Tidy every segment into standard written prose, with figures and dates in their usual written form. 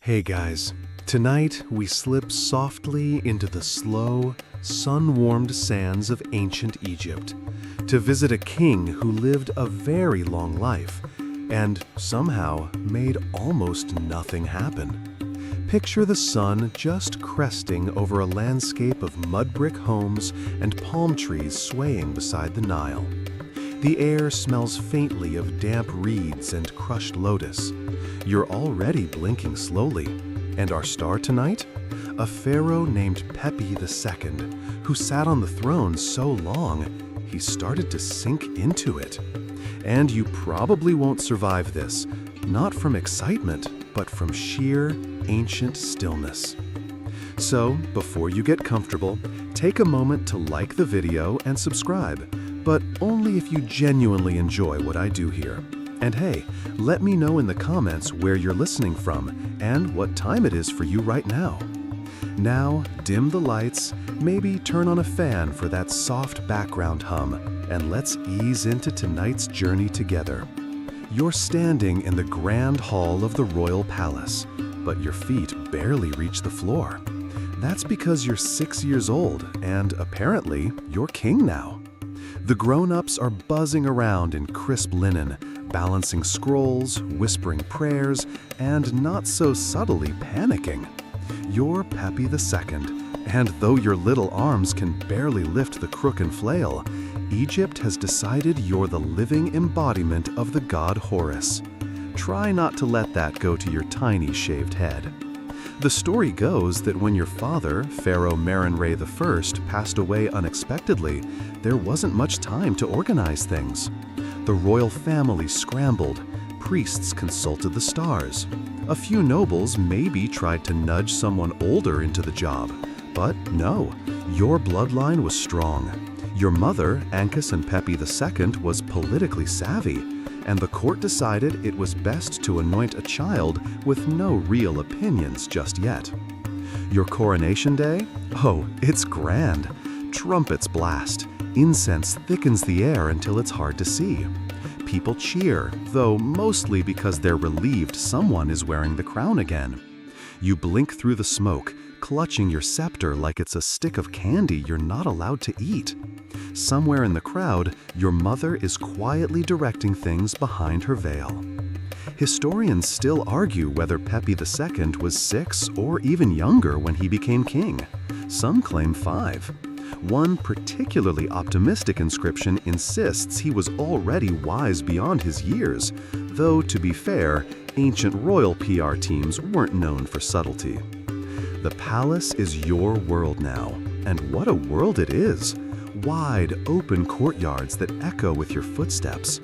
Hey guys, tonight we slip softly into the slow, sun-warmed sands of ancient Egypt to visit a king who lived a very long life and somehow made almost nothing happen. Picture the sun just cresting over a landscape of mud brick homes and palm trees swaying beside the Nile. The air smells faintly of damp reeds and crushed lotus. You're already blinking slowly. And our star tonight? A pharaoh named Pepi II, who sat on the throne so long, he started to sink into it. And you probably won't survive this, not from excitement, but from sheer ancient stillness. So, before you get comfortable, take a moment to like the video and subscribe, but only if you genuinely enjoy what I do here. And hey, let me know in the comments where you're listening from and what time it is for you right now. Now, dim the lights, maybe turn on a fan for that soft background hum, and let's ease into tonight's journey together. You're standing in the grand hall of the royal palace, but your feet barely reach the floor. That's because you're 6 years old, and apparently, you're king now. The grown-ups are buzzing around in crisp linen, balancing scrolls, whispering prayers, and not so subtly panicking. You're Pepi II, and though your little arms can barely lift the crook and flail, Egypt has decided you're the living embodiment of the god Horus. Try not to let that go to your tiny shaved head. The story goes that when your father, Pharaoh Merenre I, passed away unexpectedly, there wasn't much time to organize things. The royal family scrambled, priests consulted the stars. A few nobles maybe tried to nudge someone older into the job, but no, your bloodline was strong. Your mother, Ankhesenepepi II, was politically savvy, and the court decided it was best to anoint a child with no real opinions just yet. Your coronation day? Oh, it's grand. Trumpets blast. Incense thickens the air until it's hard to see. People cheer, though mostly because they're relieved someone is wearing the crown again. You blink through the smoke, clutching your scepter like it's a stick of candy you're not allowed to eat. Somewhere in the crowd, your mother is quietly directing things behind her veil. Historians still argue whether Pepi II was 6 or even younger when he became king. Some claim 5. One particularly optimistic inscription insists he was already wise beyond his years, though to be fair, ancient royal PR teams weren't known for subtlety. The palace is your world now, and what a world it is! Wide, open courtyards that echo with your footsteps.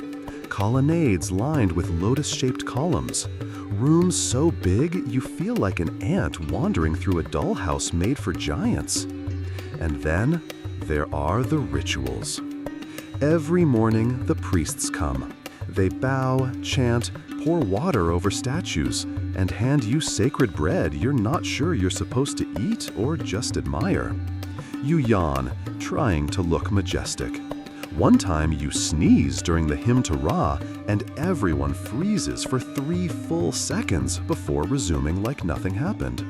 Colonnades lined with lotus-shaped columns. Rooms so big you feel like an ant wandering through a dollhouse made for giants. And then, there are the rituals. Every morning, the priests come. They bow, chant, pour water over statues, and hand you sacred bread you're not sure you're supposed to eat or just admire. You yawn, trying to look majestic. One time you sneeze during the hymn to Ra, and everyone freezes for 3 full seconds before resuming like nothing happened.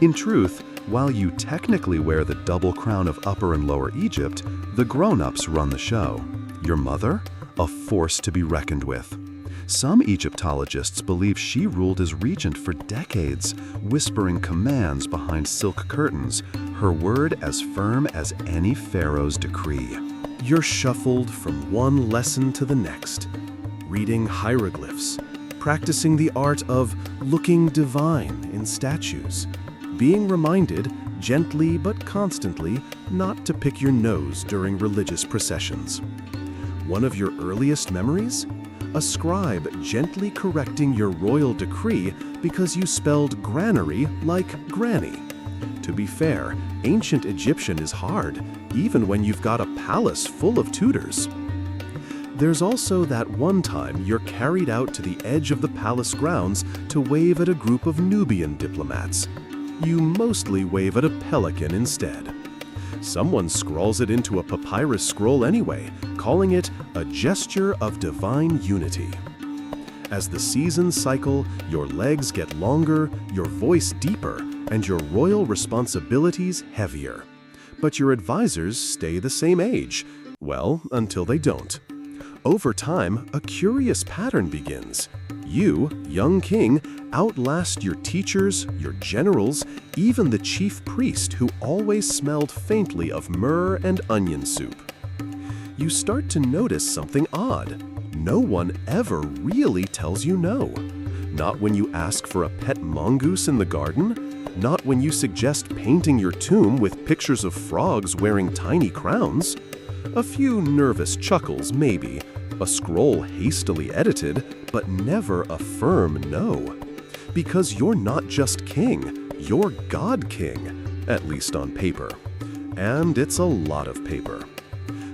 In truth, while you technically wear the double crown of Upper and Lower Egypt, the grown-ups run the show. Your mother? A force to be reckoned with. Some Egyptologists believe she ruled as regent for decades, whispering commands behind silk curtains, her word as firm as any pharaoh's decree. You're shuffled from one lesson to the next, reading hieroglyphs, practicing the art of looking divine in statues, being reminded, gently but constantly, not to pick your nose during religious processions. One of your earliest memories? A scribe gently correcting your royal decree because you spelled granary like granny. To be fair, ancient Egyptian is hard, even when you've got a palace full of tutors. There's also that one time you're carried out to the edge of the palace grounds to wave at a group of Nubian diplomats. You mostly wave at a pelican instead. Someone scrawls it into a papyrus scroll anyway, calling it a gesture of divine unity. As the seasons cycle, your legs get longer, your voice deeper, and your royal responsibilities heavier. But your advisors stay the same age, well, until they don't. Over time, a curious pattern begins. You, young king, outlast your teachers, your generals, even the chief priest who always smelled faintly of myrrh and onion soup. You start to notice something odd. No one ever really tells you no. Not when you ask for a pet mongoose in the garden, not when you suggest painting your tomb with pictures of frogs wearing tiny crowns. A few nervous chuckles, maybe, a scroll hastily edited, but never a firm no. Because you're not just king, you're God King, at least on paper. And it's a lot of paper.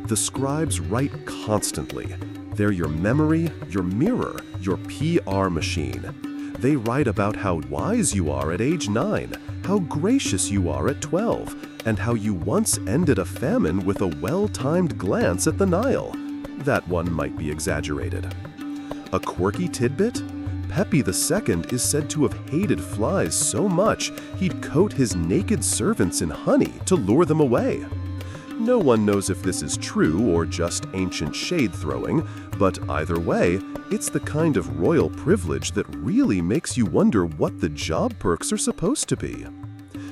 The scribes write constantly. They're your memory, your mirror, your PR machine. They write about how wise you are at age 9, how gracious you are at 12, and how you once ended a famine with a well-timed glance at the Nile. That one might be exaggerated. A quirky tidbit? Pepi II is said to have hated flies so much he'd coat his naked servants in honey to lure them away. No one knows if this is true or just ancient shade-throwing, but either way, it's the kind of royal privilege that really makes you wonder what the job perks are supposed to be.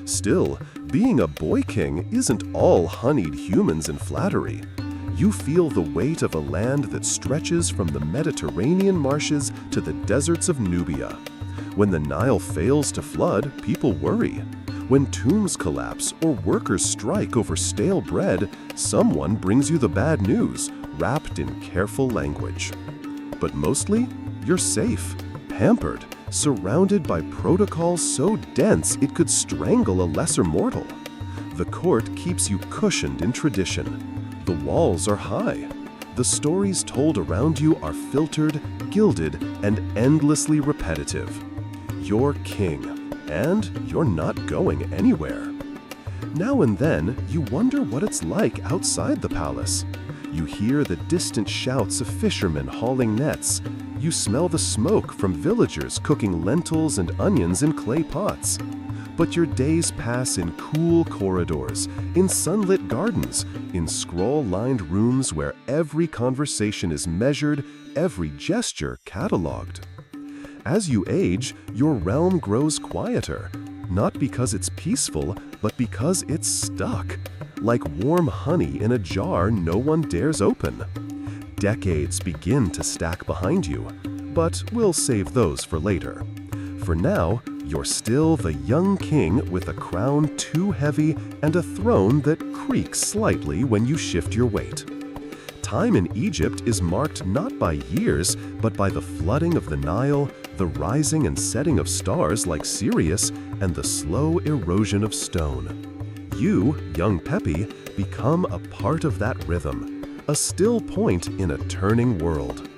Still, being a boy king isn't all honeyed humans and flattery. You feel the weight of a land that stretches from the Mediterranean marshes to the deserts of Nubia. When the Nile fails to flood, people worry. When tombs collapse or workers strike over stale bread, someone brings you the bad news, wrapped in careful language. But mostly, you're safe, pampered, surrounded by protocols so dense it could strangle a lesser mortal. The court keeps you cushioned in tradition. The walls are high. The stories told around you are filtered, gilded, and endlessly repetitive. You're king. And you're not going anywhere. Now and then, you wonder what it's like outside the palace. You hear the distant shouts of fishermen hauling nets. You smell the smoke from villagers cooking lentils and onions in clay pots. But your days pass in cool corridors, in sunlit gardens, in scroll-lined rooms where every conversation is measured, every gesture cataloged. As you age, your realm grows quieter, not because it's peaceful, but because it's stuck, like warm honey in a jar no one dares open. Decades begin to stack behind you, but we'll save those for later. For now, you're still the young king with a crown too heavy and a throne that creaks slightly when you shift your weight. Time in Egypt is marked not by years, but by the flooding of the Nile, the rising and setting of stars like Sirius, and the slow erosion of stone. You, young Pepi, become a part of that rhythm, a still point in a turning world.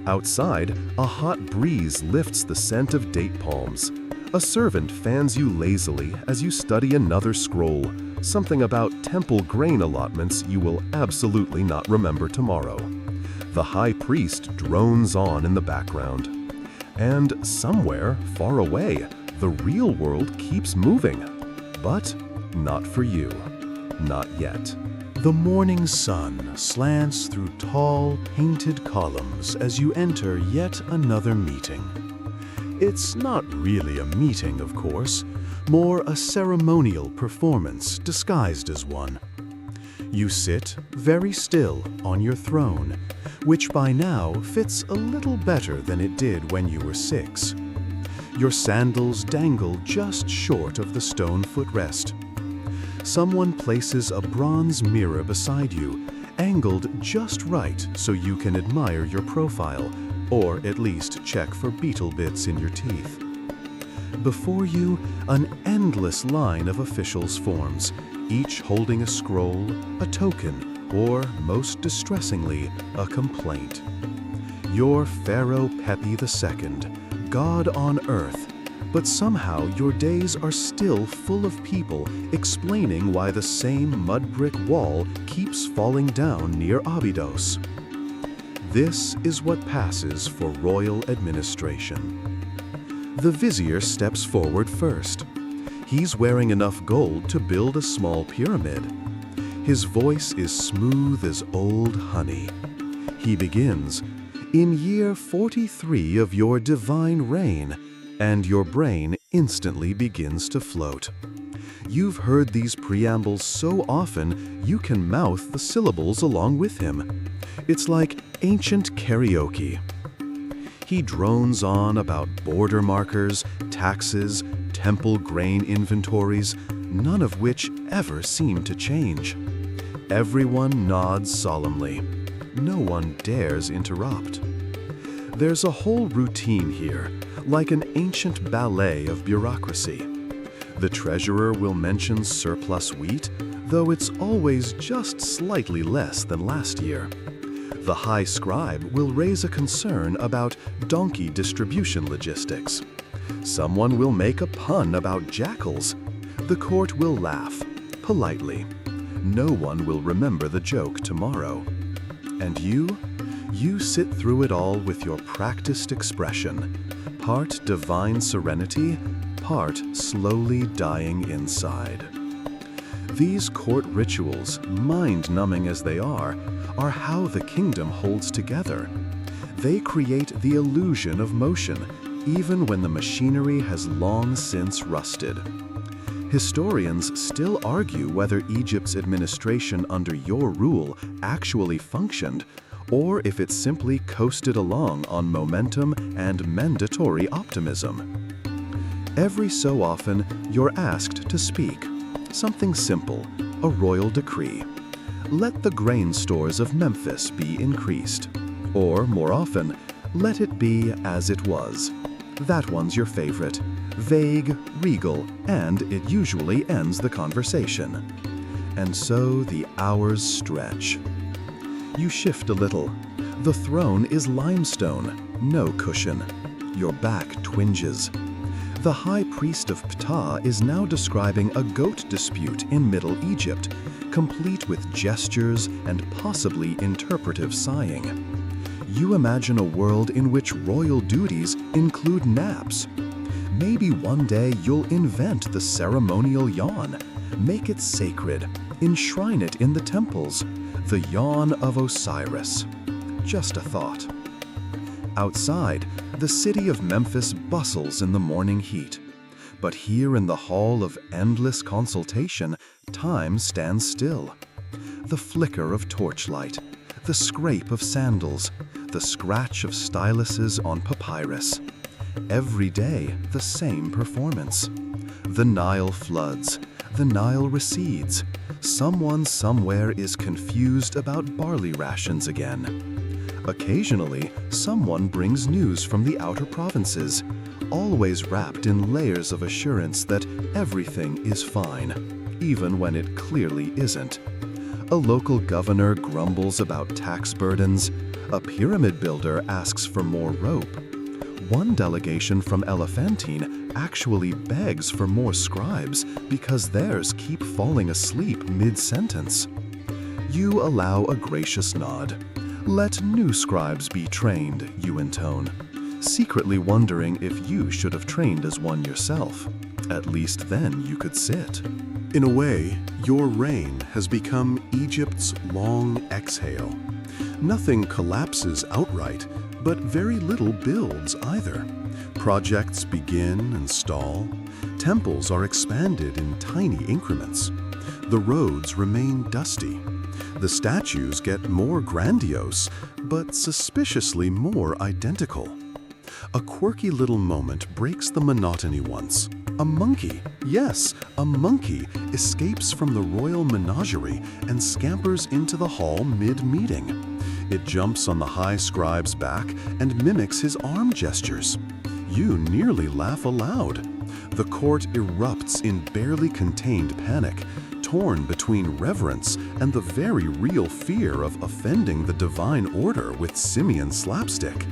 Outside, a hot breeze lifts the scent of date palms. A servant fans you lazily as you study another scroll, something about temple grain allotments you will absolutely not remember tomorrow. The high priest drones on in the background. And somewhere, far away, the real world keeps moving. But not for you. Not yet. The morning sun slants through tall, painted columns as you enter yet another meeting. It's not really a meeting, of course, more a ceremonial performance disguised as one. You sit very still on your throne, which by now fits a little better than it did when you were 6. Your sandals dangle just short of the stone footrest. Someone places a bronze mirror beside you, angled just right so you can admire your profile, or at least check for beetle bits in your teeth. Before you, an endless line of officials forms, each holding a scroll, a token, or, most distressingly, a complaint. You're Pharaoh Pepi II, God on earth, but somehow your days are still full of people explaining why the same mud brick wall keeps falling down near Abydos. This is what passes for royal administration. The vizier steps forward first. He's wearing enough gold to build a small pyramid. His voice is smooth as old honey. He begins, "In year 43 of your divine reign," and your brain instantly begins to float. You've heard these preambles so often you can mouth the syllables along with him. It's like ancient karaoke. He drones on about border markers, taxes, temple grain inventories, none of which ever seem to change. Everyone nods solemnly. No one dares interrupt. There's a whole routine here, like an ancient ballet of bureaucracy. The treasurer will mention surplus wheat, though it's always just slightly less than last year. The high scribe will raise a concern about donkey distribution logistics. Someone will make a pun about jackals. The court will laugh, politely. No one will remember the joke tomorrow. And you sit through it all with your practiced expression, part divine serenity, part slowly dying inside. These court rituals, mind-numbing as they are how the kingdom holds together. They create the illusion of motion, even when the machinery has long since rusted. Historians still argue whether Egypt's administration under your rule actually functioned, or if it simply coasted along on momentum and mandatory optimism. Every so often, you're asked to speak. Something simple, a royal decree. Let the grain stores of Memphis be increased. Or, more often, let it be as it was. That one's your favorite. Vague, regal, and it usually ends the conversation. And so the hours stretch. You shift a little. The throne is limestone, no cushion. Your back twinges. The high priest of Ptah is now describing a goat dispute in Middle Egypt, complete with gestures and possibly interpretive sighing. You imagine a world in which royal duties include naps. Maybe one day you'll invent the ceremonial yawn, make it sacred, enshrine it in the temples, the yawn of Osiris. Just a thought. Outside, the city of Memphis bustles in the morning heat. But here in the hall of endless consultation, time stands still. The flicker of torchlight, the scrape of sandals, the scratch of styluses on papyrus. Every day, the same performance. The Nile floods, the Nile recedes. Someone somewhere is confused about barley rations again. Occasionally, someone brings news from the outer provinces, always wrapped in layers of assurance that everything is fine, even when it clearly isn't. A local governor grumbles about tax burdens. A pyramid builder asks for more rope. One delegation from Elephantine actually begs for more scribes because theirs keep falling asleep mid-sentence. You allow a gracious nod. Let new scribes be trained, you intone, secretly wondering if you should have trained as one yourself. At least then you could sit. In a way, your reign has become Egypt's long exhale. Nothing collapses outright, but very little builds either. Projects begin and stall. Temples are expanded in tiny increments. The roads remain dusty. The statues get more grandiose, but suspiciously more identical. A quirky little moment breaks the monotony once. A monkey, yes, a monkey, escapes from the royal menagerie and scampers into the hall mid-meeting. It jumps on the high scribe's back and mimics his arm gestures. You nearly laugh aloud. The court erupts in barely contained panic, torn between reverence and the very real fear of offending the divine order with simian slapstick.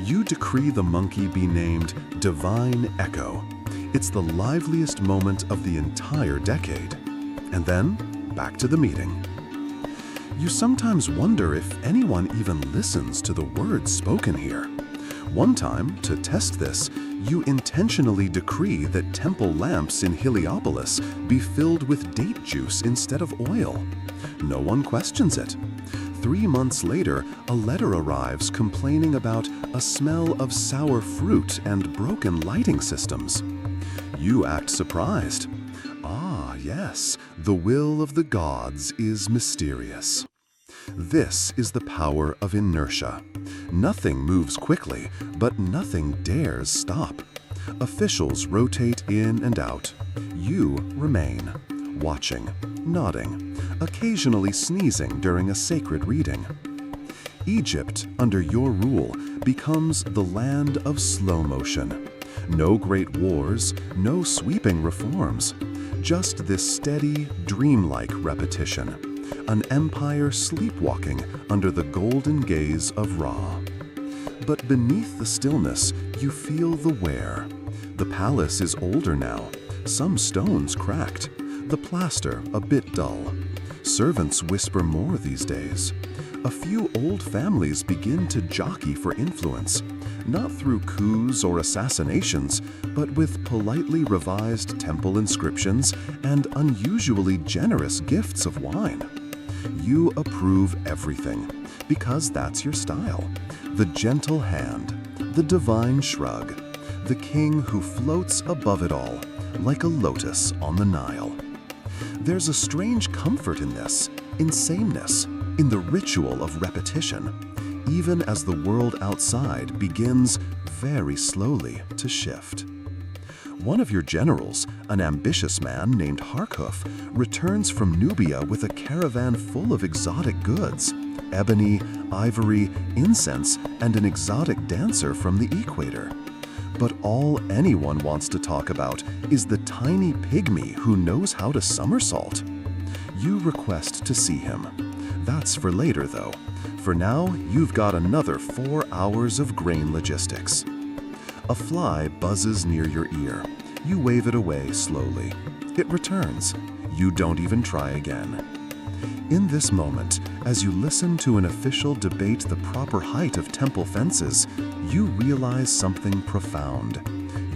You decree the monkey be named Divine Echo. It's the liveliest moment of the entire decade. And then, back to the meeting. You sometimes wonder if anyone even listens to the words spoken here. One time, to test this, you intentionally decree that temple lamps in Heliopolis be filled with date juice instead of oil. No one questions it. 3 months later, a letter arrives complaining about a smell of sour fruit and broken lighting systems. You act surprised. Ah, yes, the will of the gods is mysterious. This is the power of inertia. Nothing moves quickly, but nothing dares stop. Officials rotate in and out. You remain, watching, nodding, occasionally sneezing during a sacred reading. Egypt, under your rule, becomes the land of slow motion. No great wars, no sweeping reforms. Just this steady, dreamlike repetition. An empire sleepwalking under the golden gaze of Ra. But beneath the stillness, you feel the wear. The palace is older now, some stones cracked, the plaster a bit dull. Servants whisper more these days. A few old families begin to jockey for influence, not through coups or assassinations, but with politely revised temple inscriptions and unusually generous gifts of wine. You approve everything, because that's your style. The gentle hand, the divine shrug, the king who floats above it all, like a lotus on the Nile. There's a strange comfort in this, in sameness, in the ritual of repetition, even as the world outside begins, very slowly, to shift. One of your generals, an ambitious man named Harkhuf, returns from Nubia with a caravan full of exotic goods, ebony, ivory, incense, and an exotic dancer from the equator. But all anyone wants to talk about is the tiny pygmy who knows how to somersault. You request to see him. That's for later, though. For now, you've got another 4 hours of grain logistics. A fly buzzes near your ear. You wave it away slowly. It returns. You don't even try again. In this moment, as you listen to an official debate the proper height of temple fences, you realize something profound.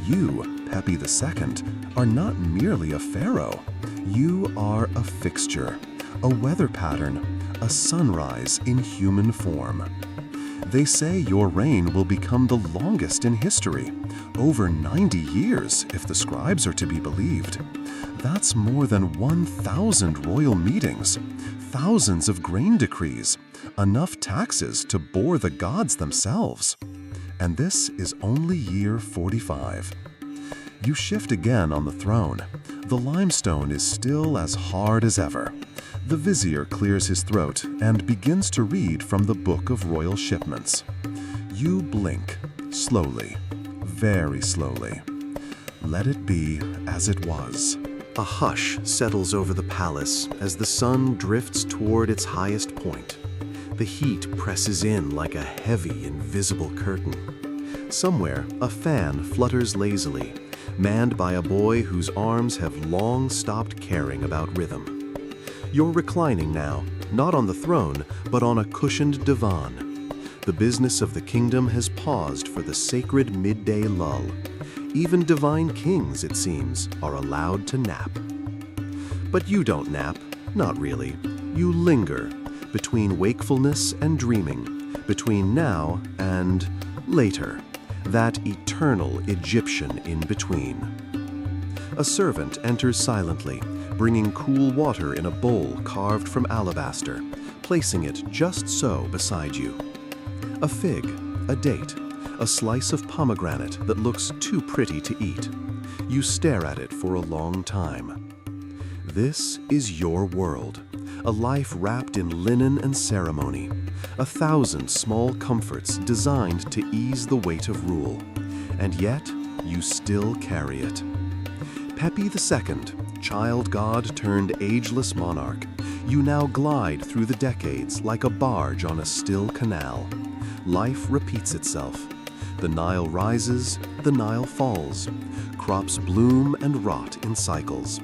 You, Pepi II, are not merely a pharaoh. You are a fixture, a weather pattern, a sunrise in human form. They say your reign will become the longest in history, over 90 years if the scribes are to be believed. That's more than 1,000 royal meetings, thousands of grain decrees, enough taxes to bore the gods themselves. And this is only year 45. You shift again on the throne. The limestone is still as hard as ever. The vizier clears his throat and begins to read from the Book of Royal Shipments. You blink, slowly, very slowly. Let it be as it was. A hush settles over the palace as the sun drifts toward its highest point. The heat presses in like a heavy, invisible curtain. Somewhere, a fan flutters lazily, manned by a boy whose arms have long stopped caring about rhythm. You're reclining now, not on the throne, but on a cushioned divan. The business of the kingdom has paused for the sacred midday lull. Even divine kings, it seems, are allowed to nap. But you don't nap, not really. You linger, between wakefulness and dreaming, between now and later, that eternal Egyptian in between. A servant enters silently, bringing cool water in a bowl carved from alabaster, placing it just so beside you. A fig, a date, a slice of pomegranate that looks too pretty to eat. You stare at it for a long time. This is your world, a life wrapped in linen and ceremony, 1,000 small comforts designed to ease the weight of rule, and yet you still carry it. Pepi II, child god turned ageless monarch, you now glide through the decades like a barge on a still canal. Life repeats itself. The Nile rises, the Nile falls. Crops bloom and rot in cycles.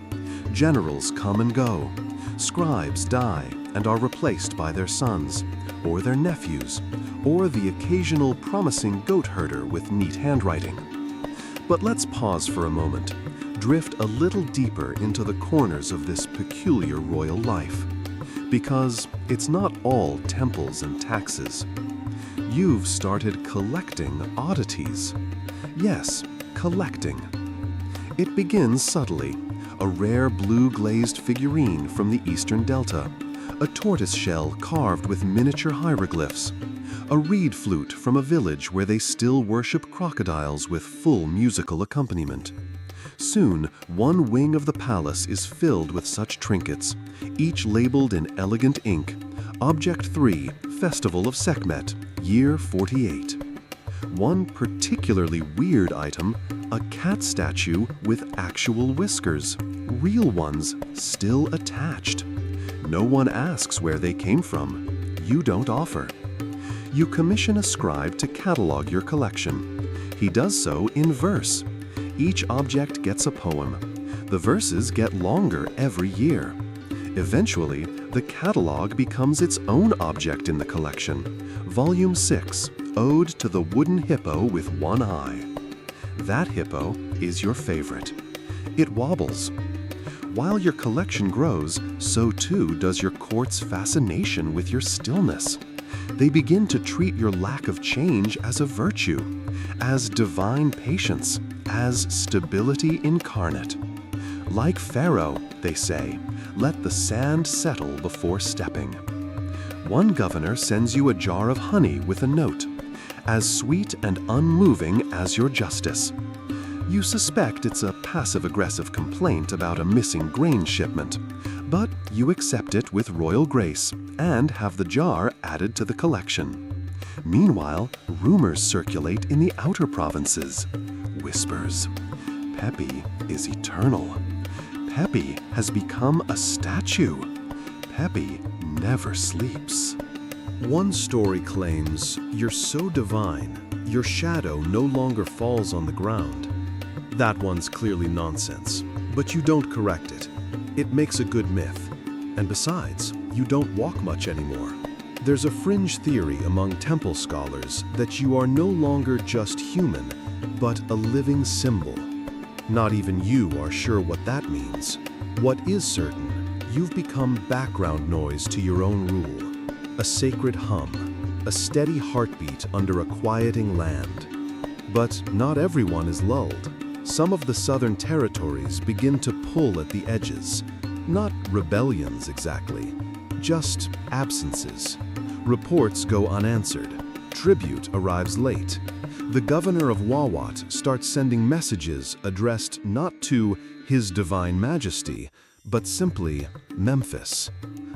Generals come and go. Scribes die and are replaced by their sons, or their nephews, or the occasional promising goat herder with neat handwriting. But let's pause for a moment, drift a little deeper into the corners of this peculiar royal life. Because it's not all temples and taxes. You've started collecting oddities. Yes, collecting. It begins subtly. A rare blue-glazed figurine from the Eastern Delta, a tortoise shell carved with miniature hieroglyphs, a reed flute from a village where they still worship crocodiles with full musical accompaniment. Soon, one wing of the palace is filled with such trinkets, each labeled in elegant ink, Object 3, Festival of Sekhmet, Year 48. One particularly weird item, a cat statue with actual whiskers, real ones, still attached. No one asks where they came from. You don't offer. You commission a scribe to catalog your collection. He does so in verse. Each object gets a poem. The verses get longer every year. Eventually, the catalog becomes its own object in the collection. Volume 6, Ode to the Wooden Hippo with One Eye. That hippo is your favorite. It wobbles. While your collection grows, so too does your court's fascination with your stillness. They begin to treat your lack of change as a virtue, as divine patience, as stability incarnate. Like Pharaoh, they say, let the sand settle before stepping. One governor sends you a jar of honey with a note, as sweet and unmoving as your justice. You suspect it's a passive-aggressive complaint about a missing grain shipment, but you accept it with royal grace and have the jar added to the collection. Meanwhile, rumors circulate in the outer provinces. Whispers. Pepi is eternal. Pepi has become a statue. Pepi never sleeps. One story claims you're so divine, your shadow no longer falls on the ground. That one's clearly nonsense, but you don't correct it. It makes a good myth. And besides, you don't walk much anymore. There's a fringe theory among temple scholars that you are no longer just human, but a living symbol. Not even you are sure what that means. What is certain, you've become background noise to your own rule. A sacred hum, a steady heartbeat under a quieting land. But not everyone is lulled. Some of the southern territories begin to pull at the edges. Not rebellions exactly, just absences. Reports go unanswered. Tribute arrives late. The governor of Wawat starts sending messages addressed not to His Divine Majesty, but simply Memphis.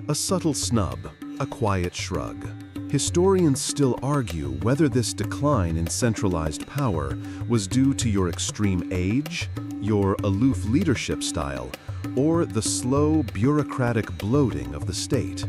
A subtle snub, a quiet shrug. Historians still argue whether this decline in centralized power was due to your extreme age, your aloof leadership style, or the slow, bureaucratic bloating of the state.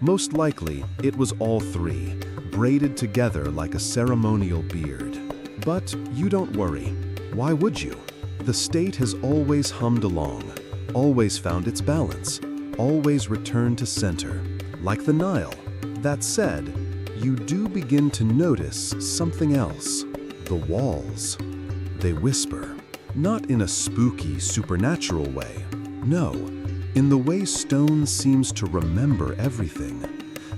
Most likely, it was all three, braided together like a ceremonial beard. But you don't worry. Why would you? The state has always hummed along, always found its balance, always returned to center, like the Nile. That said, you do begin to notice something else. The walls. They whisper. Not in a spooky, supernatural way. No, in the way stone seems to remember everything.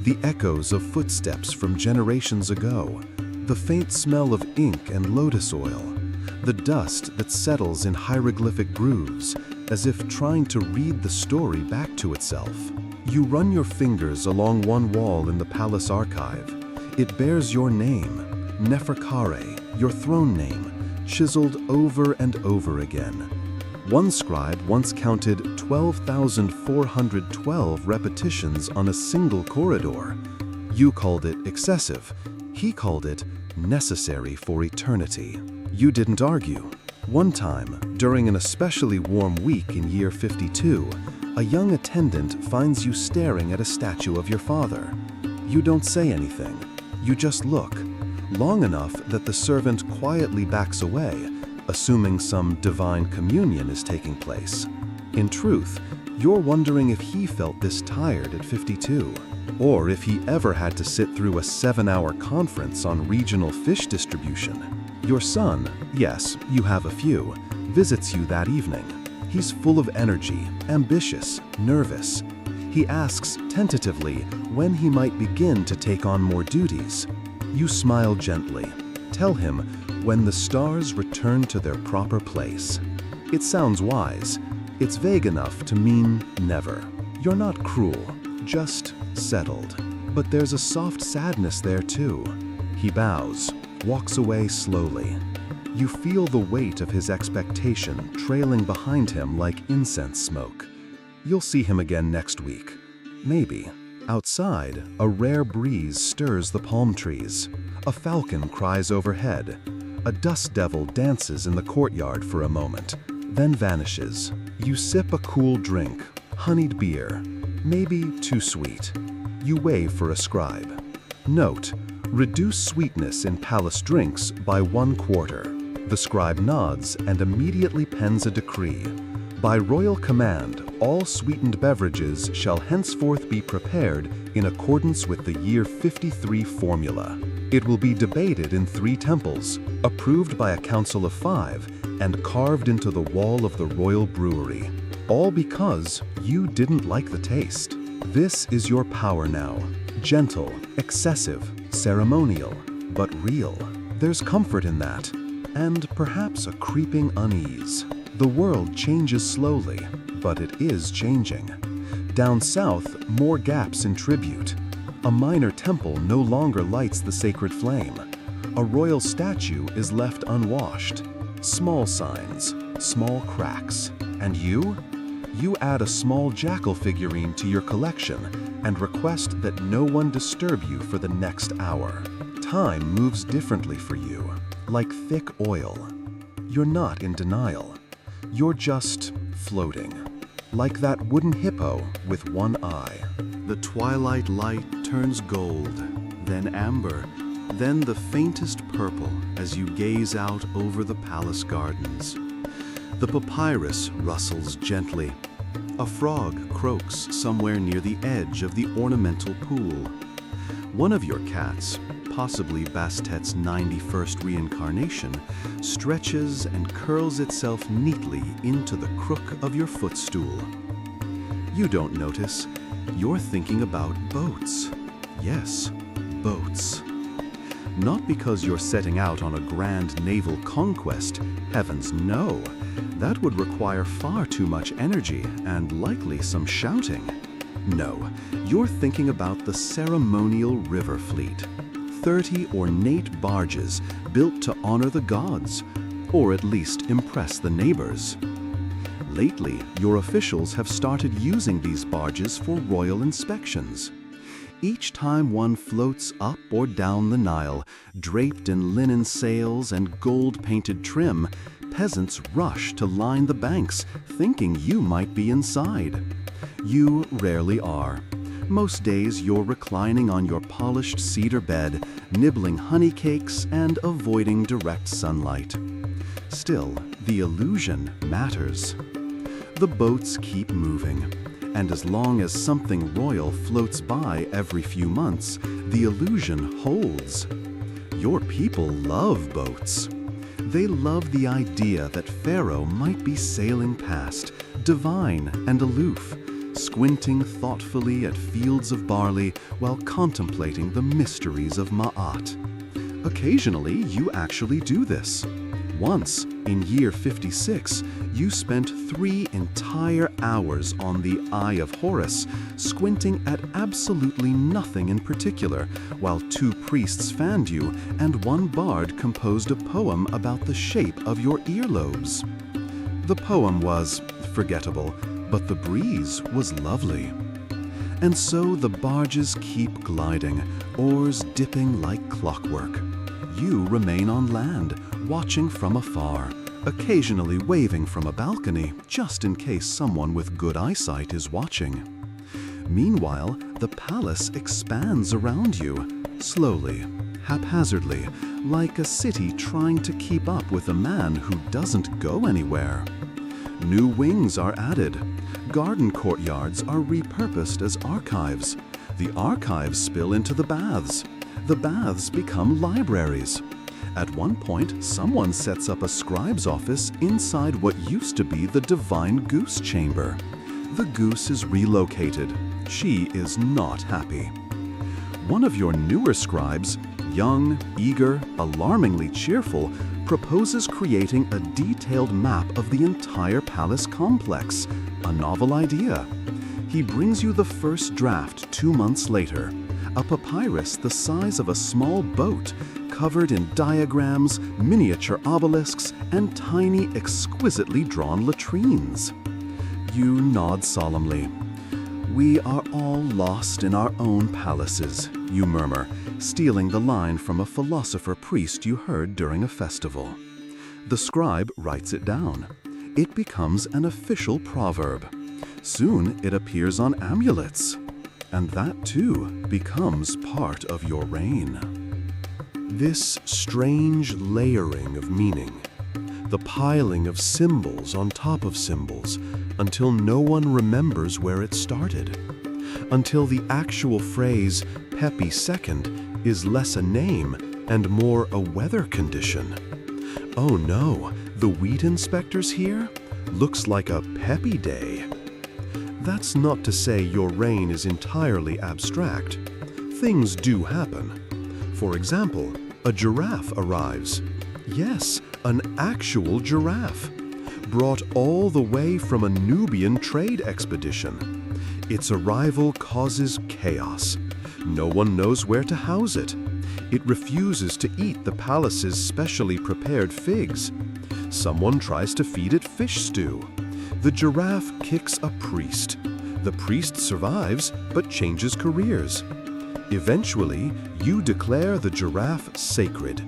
The echoes of footsteps from generations ago. The faint smell of ink and lotus oil. The dust that settles in hieroglyphic grooves, as if trying to read the story back to itself. You run your fingers along one wall in the palace archive. It bears your name, Neferkare, your throne name, chiseled over and over again. One scribe once counted 12,412 repetitions on a single corridor. You called it excessive. He called it necessary for eternity. You didn't argue. One time, during an especially warm week in year 52, a young attendant finds you staring at a statue of your father. You don't say anything. You just look, long enough that the servant quietly backs away, assuming some divine communion is taking place. In truth, You're wondering if he felt this tired at 52, or if he ever had to sit through a 7-hour conference on regional fish distribution. Your son, yes, you have a few, visits you that evening. He's full of energy, ambitious, nervous. He asks tentatively when he might begin to take on more duties. You smile gently. Tell him when the stars return to their proper place. It sounds wise. It's vague enough to mean never. You're not cruel, just settled. But there's a soft sadness there too. He bows, walks away slowly. You feel the weight of his expectation trailing behind him like incense smoke. You'll see him again next week. Maybe. Outside, a rare breeze stirs the palm trees. A falcon cries overhead. A dust devil dances in the courtyard for a moment, then vanishes. You sip a cool drink, honeyed beer, maybe too sweet. You wave for a scribe. Note, reduce sweetness in palace drinks by 1/4. The scribe nods and immediately pens a decree. By royal command, all sweetened beverages shall henceforth be prepared in accordance with the year 53 formula. It will be debated in 3 temples, approved by a council of 5, and carved into the wall of the royal brewery. All because you didn't like the taste. This is your power now. Gentle, excessive, ceremonial, but real. There's comfort in that, and perhaps a creeping unease. The world changes slowly, but it is changing. Down south, more gaps in tribute. A minor temple no longer lights the sacred flame. A royal statue is left unwashed. Small signs, small cracks. And you? You add a small jackal figurine to your collection and request that no one disturb you for the next hour. Time moves differently for you, like thick oil. You're not in denial. You're just floating, like that wooden hippo with one eye. The twilight light turns gold, then amber, then the faintest purple as you gaze out over the palace gardens. The papyrus rustles gently. A frog croaks somewhere near the edge of the ornamental pool. One of your cats, possibly Bastet's 91st reincarnation, stretches and curls itself neatly into the crook of your footstool. You don't notice. You're thinking about boats. Yes, boats. Not because you're setting out on a grand naval conquest. Heavens, no. That would require far too much energy and likely some shouting. No, you're thinking about the ceremonial river fleet. 30 ornate barges built to honor the gods, or at least impress the neighbors. Lately, your officials have started using these barges for royal inspections. Each time one floats up or down the Nile, draped in linen sails and gold-painted trim, peasants rush to line the banks, thinking you might be inside. You rarely are. Most days you're reclining on your polished cedar bed, nibbling honey cakes and avoiding direct sunlight. Still, the illusion matters. The boats keep moving, and as long as something royal floats by every few months, the illusion holds. Your people love boats. They love the idea that Pharaoh might be sailing past, divine and aloof, squinting thoughtfully at fields of barley while contemplating the mysteries of Ma'at. Occasionally, you actually do this. Once, in year 56, you spent 3 entire hours on the Eye of Horus, squinting at absolutely nothing in particular, while 2 priests fanned you and 1 bard composed a poem about the shape of your earlobes. The poem was forgettable, but the breeze was lovely. And so the barges keep gliding, oars dipping like clockwork. You remain on land, watching from afar, occasionally waving from a balcony, just in case someone with good eyesight is watching. Meanwhile, the palace expands around you, slowly, haphazardly, like a city trying to keep up with a man who doesn't go anywhere. New wings are added. Garden courtyards are repurposed as archives. The archives spill into the baths. The baths become libraries. At one point, someone sets up a scribe's office inside what used to be the divine goose chamber. The goose is relocated. She is not happy. One of your newer scribes, young, eager, alarmingly cheerful, proposes creating a detailed map of the entire palace complex, a novel idea. He brings you the first draft 2 months later, a papyrus the size of a small boat, covered in diagrams, miniature obelisks, and tiny, exquisitely drawn latrines. You nod solemnly. "We are all lost in our own palaces," you murmur, stealing the line from a philosopher priest you heard during a festival. The scribe writes it down. It becomes an official proverb. Soon it appears on amulets. And that too becomes part of your reign. This strange layering of meaning, the piling of symbols on top of symbols, until no one remembers where it started, until the actual phrase Pepi II is less a name and more a weather condition. Oh no, the wheat inspectors here? Looks like a Pepi day. That's not to say your reign is entirely abstract. Things do happen. For example, a giraffe arrives. Yes, an actual giraffe, brought all the way from a Nubian trade expedition. Its arrival causes chaos. No one knows where to house it. It refuses to eat the palace's specially prepared figs. Someone tries to feed it fish stew. The giraffe kicks a priest. The priest survives, but changes careers. Eventually, you declare the giraffe sacred.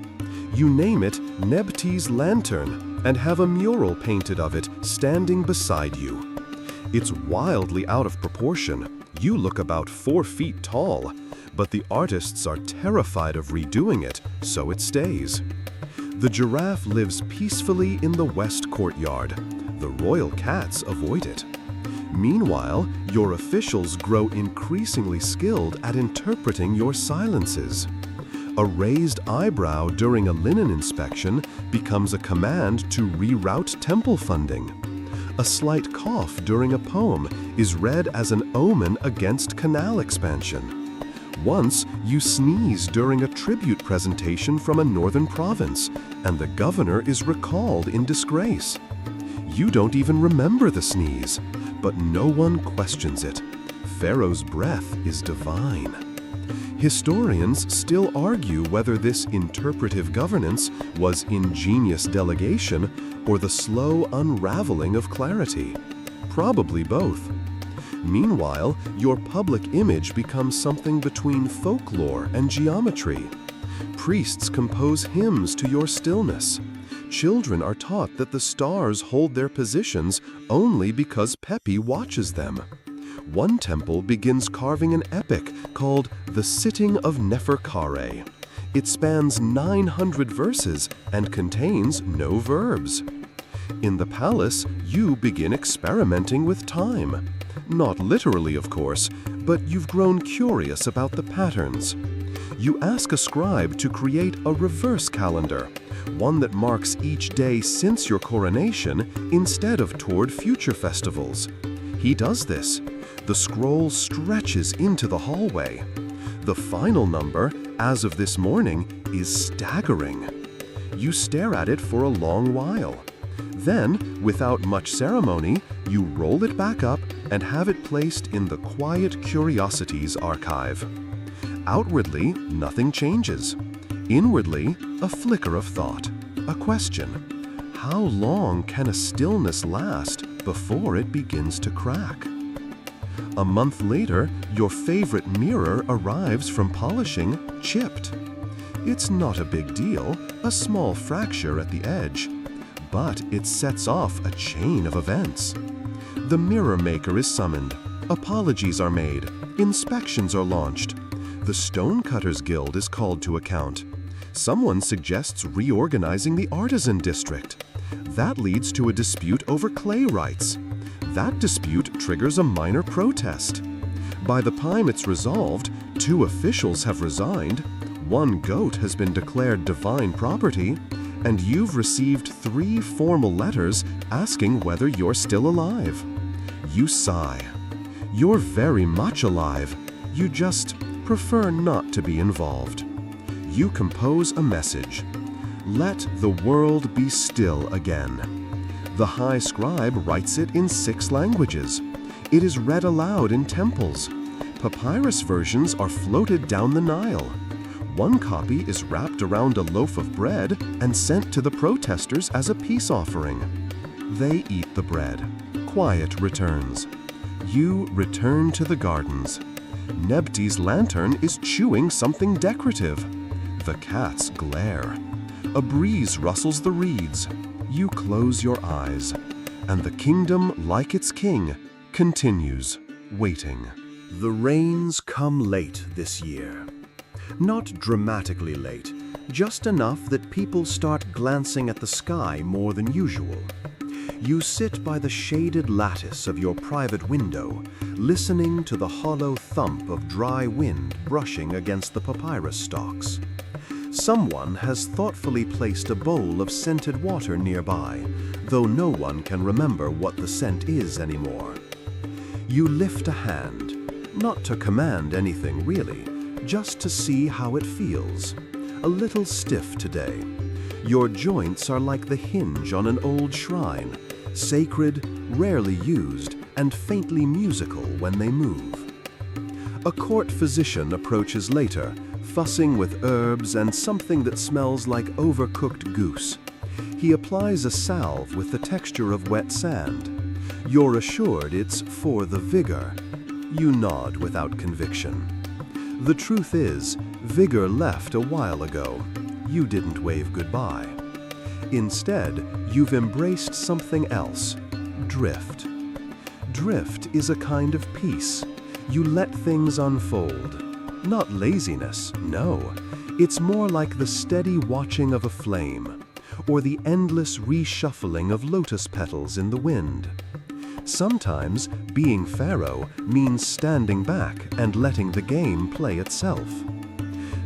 You name it Nebti's Lantern and have a mural painted of it standing beside you. It's wildly out of proportion. You look about 4 feet tall, but the artists are terrified of redoing it, so it stays. The giraffe lives peacefully in the west courtyard. The royal cats avoid it. Meanwhile, your officials grow increasingly skilled at interpreting your silences. A raised eyebrow during a linen inspection becomes a command to reroute temple funding. A slight cough during a poem is read as an omen against canal expansion. Once, you sneeze during a tribute presentation from a northern province, and the governor is recalled in disgrace. You don't even remember the sneeze, but no one questions it. Pharaoh's breath is divine. Historians still argue whether this interpretive governance was ingenious delegation or the slow unraveling of clarity. Probably both. Meanwhile, your public image becomes something between folklore and geometry. Priests compose hymns to your stillness. Children are taught that the stars hold their positions only because Pepi watches them. One temple begins carving an epic called The Sitting of Neferkare. It spans 900 verses and contains no verbs. In the palace, you begin experimenting with time. Not literally, of course, but you've grown curious about the patterns. You ask a scribe to create a reverse calendar, one that marks each day since your coronation instead of toward future festivals. He does this. The scroll stretches into the hallway. The final number, as of this morning, is staggering. You stare at it for a long while. Then, without much ceremony, you roll it back up and have it placed in the Quiet Curiosities archive. Outwardly, nothing changes. Inwardly, a flicker of thought, a question. How long can a stillness last before it begins to crack? A month later, your favorite mirror arrives from polishing, chipped. It's not a big deal, a small fracture at the edge, but it sets off a chain of events. The mirror maker is summoned, apologies are made, inspections are launched. The Stonecutters Guild is called to account. Someone suggests reorganizing the artisan district. That leads to a dispute over clay rights. That dispute triggers a minor protest. By the time it's resolved, 2 officials have resigned, 1 goat has been declared divine property, and you've received 3 formal letters asking whether you're still alive. You sigh. You're very much alive. You just prefer not to be involved. You compose a message. Let the world be still again. The high scribe writes it in 6 languages. It is read aloud in temples. Papyrus versions are floated down the Nile. 1 copy is wrapped around a loaf of bread and sent to the protesters as a peace offering. They eat the bread. Quiet returns. You return to the gardens. Nebti's lantern is chewing something decorative. The cats glare. A breeze rustles the reeds. You close your eyes. And the kingdom, like its king, continues, waiting. The rains come late this year. Not dramatically late, just enough that people start glancing at the sky more than usual. You sit by the shaded lattice of your private window, listening to the hollow thump of dry wind brushing against the papyrus stalks. Someone has thoughtfully placed a bowl of scented water nearby, though no one can remember what the scent is anymore. You lift a hand, not to command anything really, just to see how it feels. A little stiff today. Your joints are like the hinge on an old shrine, sacred, rarely used, and faintly musical when they move. A court physician approaches later, fussing with herbs and something that smells like overcooked goose. He applies a salve with the texture of wet sand. You're assured it's for the vigor. You nod without conviction. The truth is, vigor left a while ago. You didn't wave goodbye. Instead, you've embraced something else. Drift. Drift is a kind of peace. You let things unfold. Not laziness, no. It's more like the steady watching of a flame, or the endless reshuffling of lotus petals in the wind. Sometimes, being Pharaoh means standing back and letting the game play itself.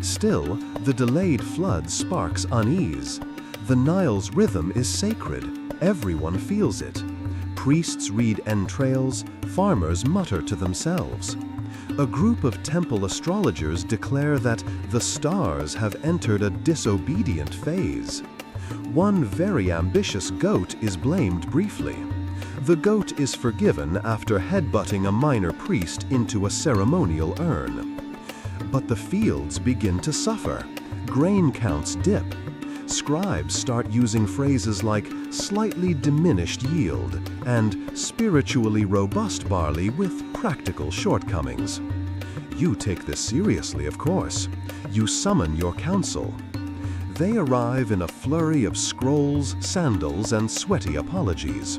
Still, the delayed flood sparks unease. The Nile's rhythm is sacred. Everyone feels it. Priests read entrails, farmers mutter to themselves. A group of temple astrologers declare that the stars have entered a disobedient phase. One very ambitious goat is blamed briefly. The goat is forgiven after headbutting a minor priest into a ceremonial urn. But the fields begin to suffer. Grain counts dip. Scribes start using phrases like slightly diminished yield and spiritually robust barley with practical shortcomings. You take this seriously, of course. You summon your council. They arrive in a flurry of scrolls, sandals, and sweaty apologies.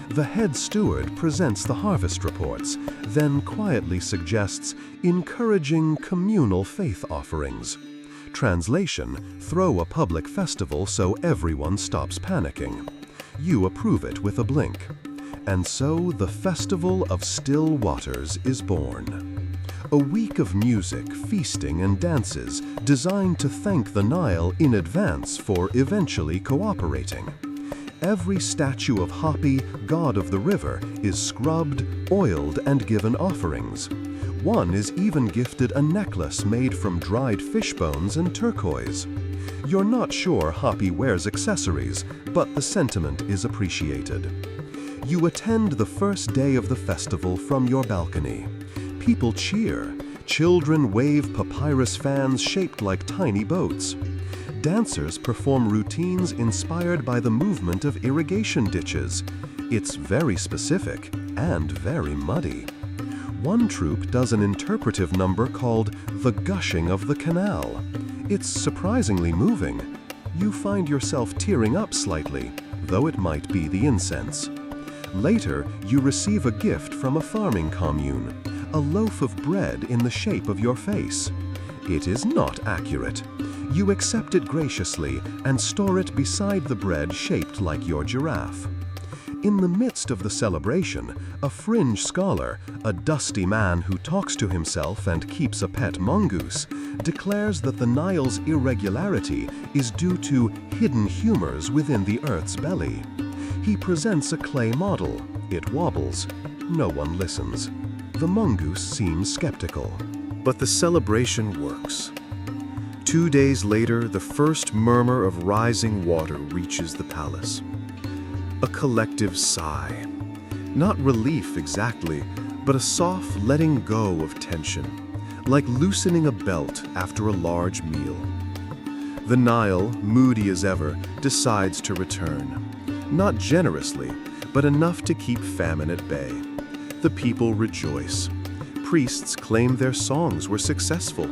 The head steward presents the harvest reports, then quietly suggests encouraging communal faith offerings. Translation: throw a public festival so everyone stops panicking. You approve it with a blink. And so the Festival of Still Waters is born. A week of music, feasting, and dances designed to thank the Nile in advance for eventually cooperating. Every statue of Hapi, god of the river, is scrubbed, oiled, and given offerings. One is even gifted a necklace made from dried fish bones and turquoise. You're not sure Hapi wears accessories, but the sentiment is appreciated. You attend the first day of the festival from your balcony. People cheer. Children wave papyrus fans shaped like tiny boats. Dancers perform routines inspired by the movement of irrigation ditches. It's very specific and very muddy. One troupe does an interpretive number called The Gushing of the Canal. It's surprisingly moving. You find yourself tearing up slightly, though it might be the incense. Later, you receive a gift from a farming commune, a loaf of bread in the shape of your face. It is not accurate. You accept it graciously and store it beside the bread shaped like your giraffe. In the midst of the celebration, a fringe scholar, a dusty man who talks to himself and keeps a pet mongoose, declares that the Nile's irregularity is due to hidden humors within the Earth's belly. He presents a clay model. It wobbles. No one listens. The mongoose seems skeptical. But the celebration works. 2 days later, the first murmur of rising water reaches the palace. A collective sigh. Not relief exactly, but a soft letting go of tension, like loosening a belt after a large meal. The Nile, moody as ever, decides to return. Not generously, but enough to keep famine at bay. The people rejoice. Priests claim their songs were successful.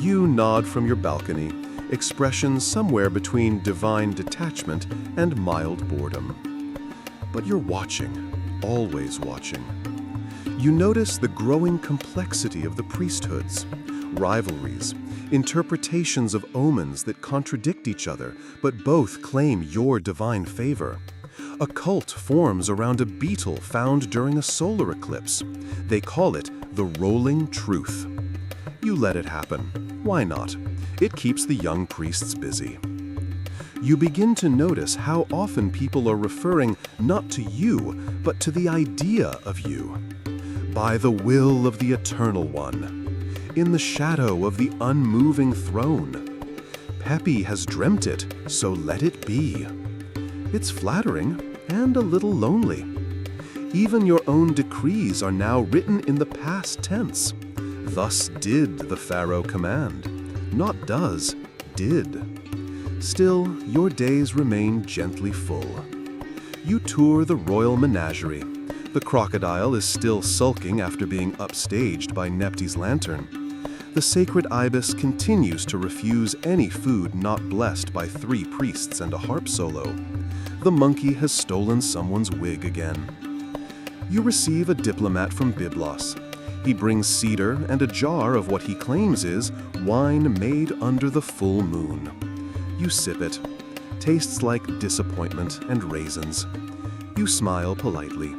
You nod from your balcony, expressions somewhere between divine detachment and mild boredom. But you're watching, always watching. You notice the growing complexity of the priesthoods, rivalries, interpretations of omens that contradict each other but both claim your divine favor. A cult forms around a beetle found during a solar eclipse. They call it the rolling truth. You let it happen. Why not? It keeps the young priests busy. You begin to notice how often people are referring not to you, but to the idea of you. By the will of the Eternal One, in the shadow of the unmoving throne. Pepi has dreamt it, so let it be. It's flattering and a little lonely. Even your own decrees are now written in the past tense. Thus did the Pharaoh command. Not does, did. Still, your days remain gently full. You tour the royal menagerie. The crocodile is still sulking after being upstaged by Nepti's lantern. The sacred ibis continues to refuse any food not blessed by 3 priests and a harp solo. The monkey has stolen someone's wig again. You receive a diplomat from Byblos. He brings cedar and a jar of what he claims is wine made under the full moon. You sip it. Tastes like disappointment and raisins. You smile politely.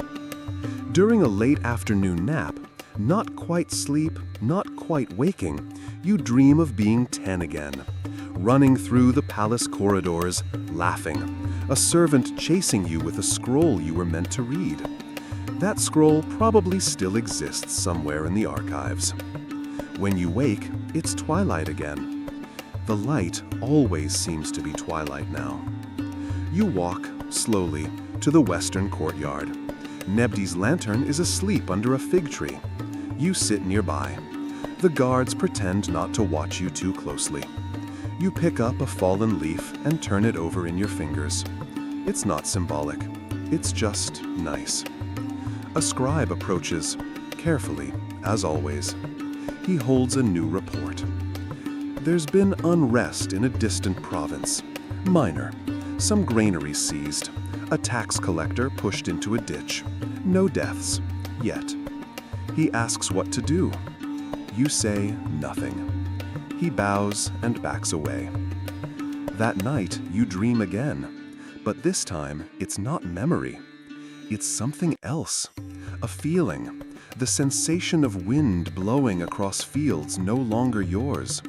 During a late afternoon nap, not quite sleep, not quite waking, you dream of being 10 again. Running through the palace corridors, laughing. A servant chasing you with a scroll you were meant to read. That scroll probably still exists somewhere in the archives. When you wake, it's twilight again. The light always seems to be twilight now. You walk, slowly, to the western courtyard. Nebdi's lantern is asleep under a fig tree. You sit nearby. The guards pretend not to watch you too closely. You pick up a fallen leaf and turn it over in your fingers. It's not symbolic. It's just nice. A scribe approaches, carefully, as always. He holds a new report. There's been unrest in a distant province. Minor. Some granaries seized. A tax collector pushed into a ditch. No deaths. Yet. He asks what to do. You say nothing. He bows and backs away. That night, you dream again. But this time, it's not memory. It's something else. A feeling. The sensation of wind blowing across fields no longer yours.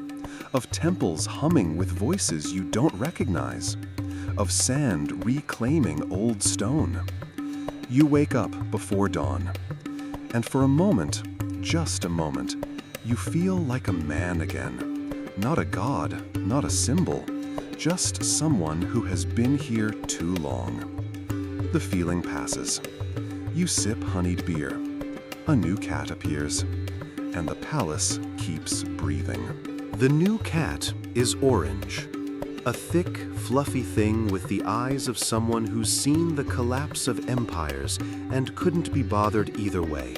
Of temples humming with voices you don't recognize. Of sand reclaiming old stone. You wake up before dawn. And for a moment, just a moment, you feel like a man again. Not a god, not a symbol. Just someone who has been here too long. The feeling passes. You sip honeyed beer. A new cat appears. And the palace keeps breathing. The new cat is orange. A thick, fluffy thing with the eyes of someone who's seen the collapse of empires and couldn't be bothered either way.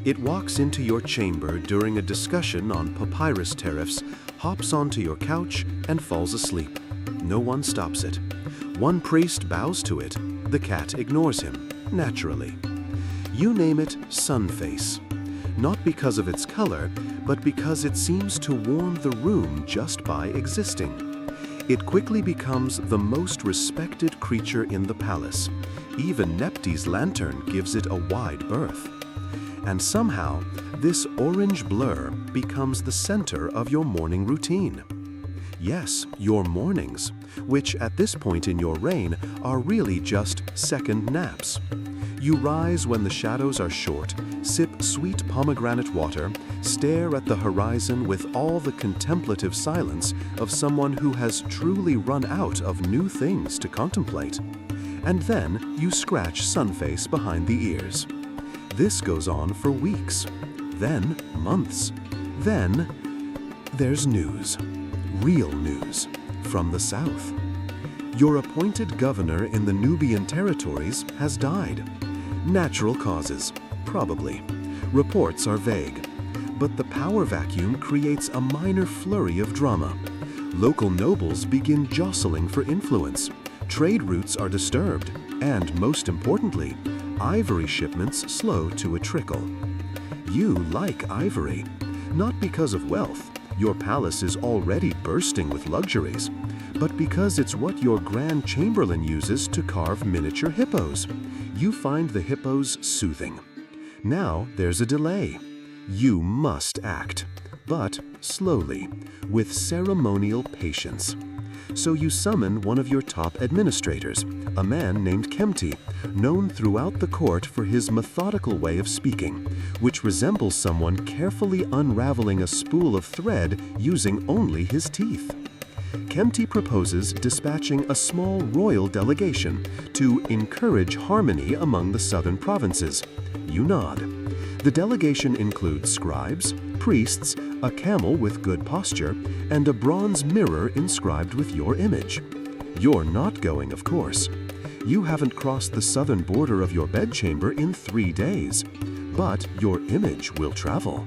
It walks into your chamber during a discussion on papyrus tariffs, hops onto your couch, and falls asleep. No one stops it. One priest bows to it. The cat ignores him, naturally. You name it Sunface. Not because of its color, but because it seems to warm the room just by existing. It quickly becomes the most respected creature in the palace. Even Nepti's lantern gives it a wide berth. And somehow, this orange blur becomes the center of your morning routine. Yes, your mornings, which at this point in your reign are really just second naps. You rise when the shadows are short, sip sweet pomegranate water, stare at the horizon with all the contemplative silence of someone who has truly run out of new things to contemplate. And then you scratch Sunface behind the ears. This goes on for weeks, then months. Then there's news, real news, from the south. Your appointed governor in the Nubian territories has died. Natural causes, probably. Reports are vague. But the power vacuum creates a minor flurry of drama. Local nobles begin jostling for influence. Trade routes are disturbed, and most importantly, ivory shipments slow to a trickle. You like ivory, not because of wealth. Your palace is already bursting with luxuries, but because it's what your Grand Chamberlain uses to carve miniature hippos. You find the hippos soothing. Now there's a delay. You must act, but slowly, with ceremonial patience. So you summon one of your top administrators, a man named Kemti, known throughout the court for his methodical way of speaking, which resembles someone carefully unraveling a spool of thread using only his teeth. Kemti proposes dispatching a small royal delegation to encourage harmony among the southern provinces. You nod. The delegation includes scribes, priests, a camel with good posture, and a bronze mirror inscribed with your image. You're not going, of course. You haven't crossed the southern border of your bedchamber in 3 days, but your image will travel.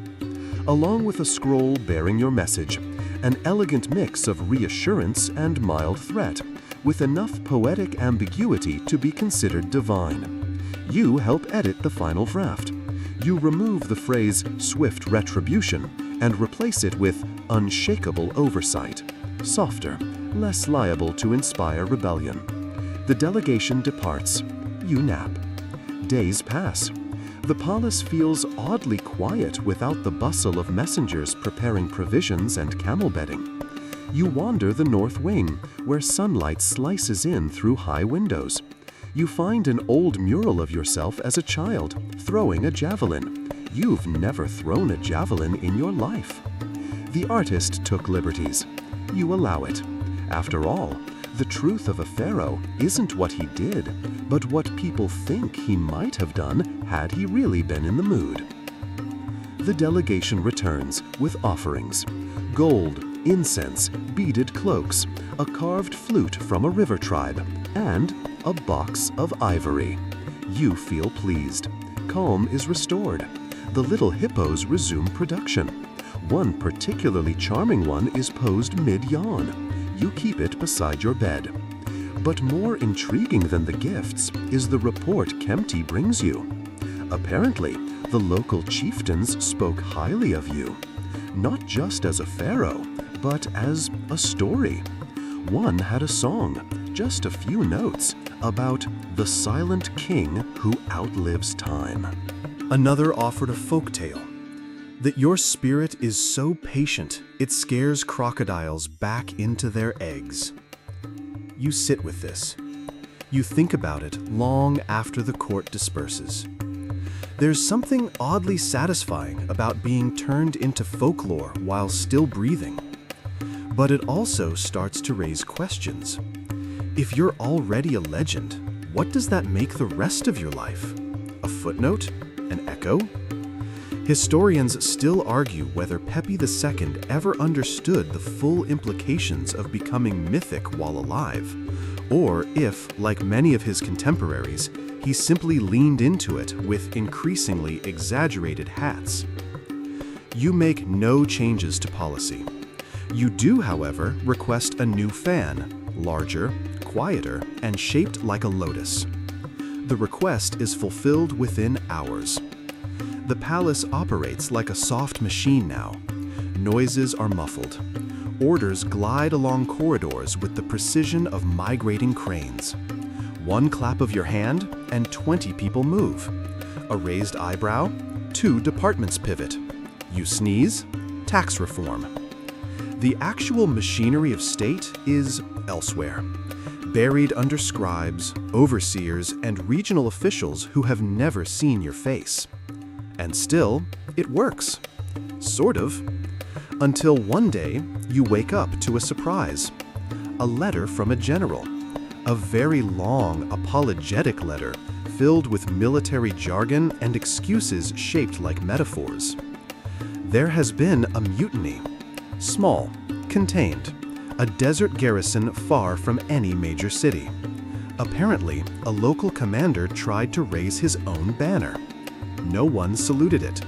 Along with a scroll bearing your message, an elegant mix of reassurance and mild threat, with enough poetic ambiguity to be considered divine. You help edit the final draft. You remove the phrase "swift retribution" and replace it with "unshakable oversight," softer, less liable to inspire rebellion. The delegation departs. You nap. Days pass. The palace feels oddly quiet without the bustle of messengers preparing provisions and camel bedding. You wander the north wing, where sunlight slices in through high windows. You find an old mural of yourself as a child, throwing a javelin. You've never thrown a javelin in your life. The artist took liberties. You allow it. After all, the truth of a pharaoh isn't what he did, but what people think he might have done had he really been in the mood. The delegation returns with offerings: gold, incense, beaded cloaks, a carved flute from a river tribe, and a box of ivory. You feel pleased. Calm is restored. The little hippos resume production. One particularly charming one is posed mid-yawn. You keep it beside your bed. But more intriguing than the gifts is the report Kemti brings you. Apparently, the local chieftains spoke highly of you, not just as a pharaoh, but as a story. One had a song, just a few notes, about the silent king who outlives time. Another offered a folk tale, that your spirit is so patient it scares crocodiles back into their eggs. You sit with this. You think about it long after the court disperses. There's something oddly satisfying about being turned into folklore while still breathing. But it also starts to raise questions. If you're already a legend, what does that make the rest of your life? A footnote? An echo? Historians still argue whether Pepi II ever understood the full implications of becoming mythic while alive, or if, like many of his contemporaries, he simply leaned into it with increasingly exaggerated hats. You make no changes to policy. You do, however, request a new fan, larger, quieter, and shaped like a lotus. The request is fulfilled within hours. The palace operates like a soft machine now. Noises are muffled. Orders glide along corridors with the precision of migrating cranes. One clap of your hand, and 20 people move. A raised eyebrow, 2 departments pivot. You sneeze, tax reform. The actual machinery of state is elsewhere, buried under scribes, overseers, and regional officials who have never seen your face. And still, it works. Sort of. Until one day, you wake up to a surprise. A letter from a general. A very long, apologetic letter filled with military jargon and excuses shaped like metaphors. There has been a mutiny. Small, contained, a desert garrison far from any major city. Apparently, a local commander tried to raise his own banner. No one saluted it.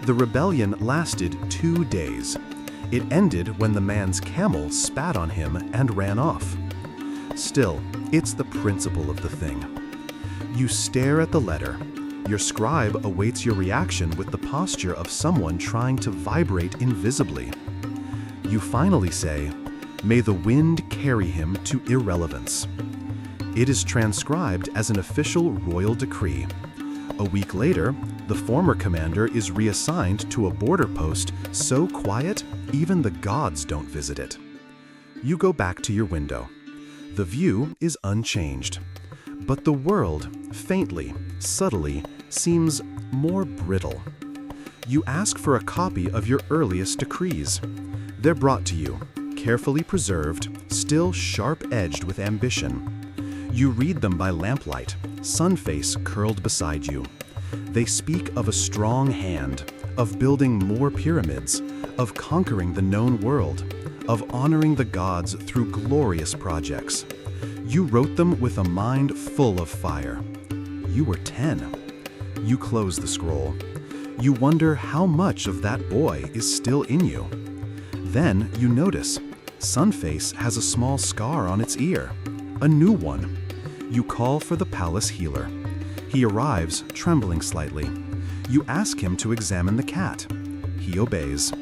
The rebellion lasted 2 days. It ended when the man's camel spat on him and ran off. Still, it's the principle of the thing. You stare at the letter. Your scribe awaits your reaction with the posture of someone trying to vibrate invisibly. You finally say, "May the wind carry him to irrelevance." It is transcribed as an official royal decree. A week later, the former commander is reassigned to a border post so quiet, even the gods don't visit it. You go back to your window. The view is unchanged, but the world, faintly, subtly, seems more brittle. You ask for a copy of your earliest decrees. They're brought to you, carefully preserved, still sharp-edged with ambition. You read them by lamplight, sun face curled beside you. They speak of a strong hand, of building more pyramids, of conquering the known world, of honoring the gods through glorious projects. You wrote them with a mind full of fire. You were 10. You close the scroll. You wonder how much of that boy is still in you. Then you notice, Sunface has a small scar on its ear, a new one. You call for the palace healer. He arrives, trembling slightly. You ask him to examine the cat. He obeys.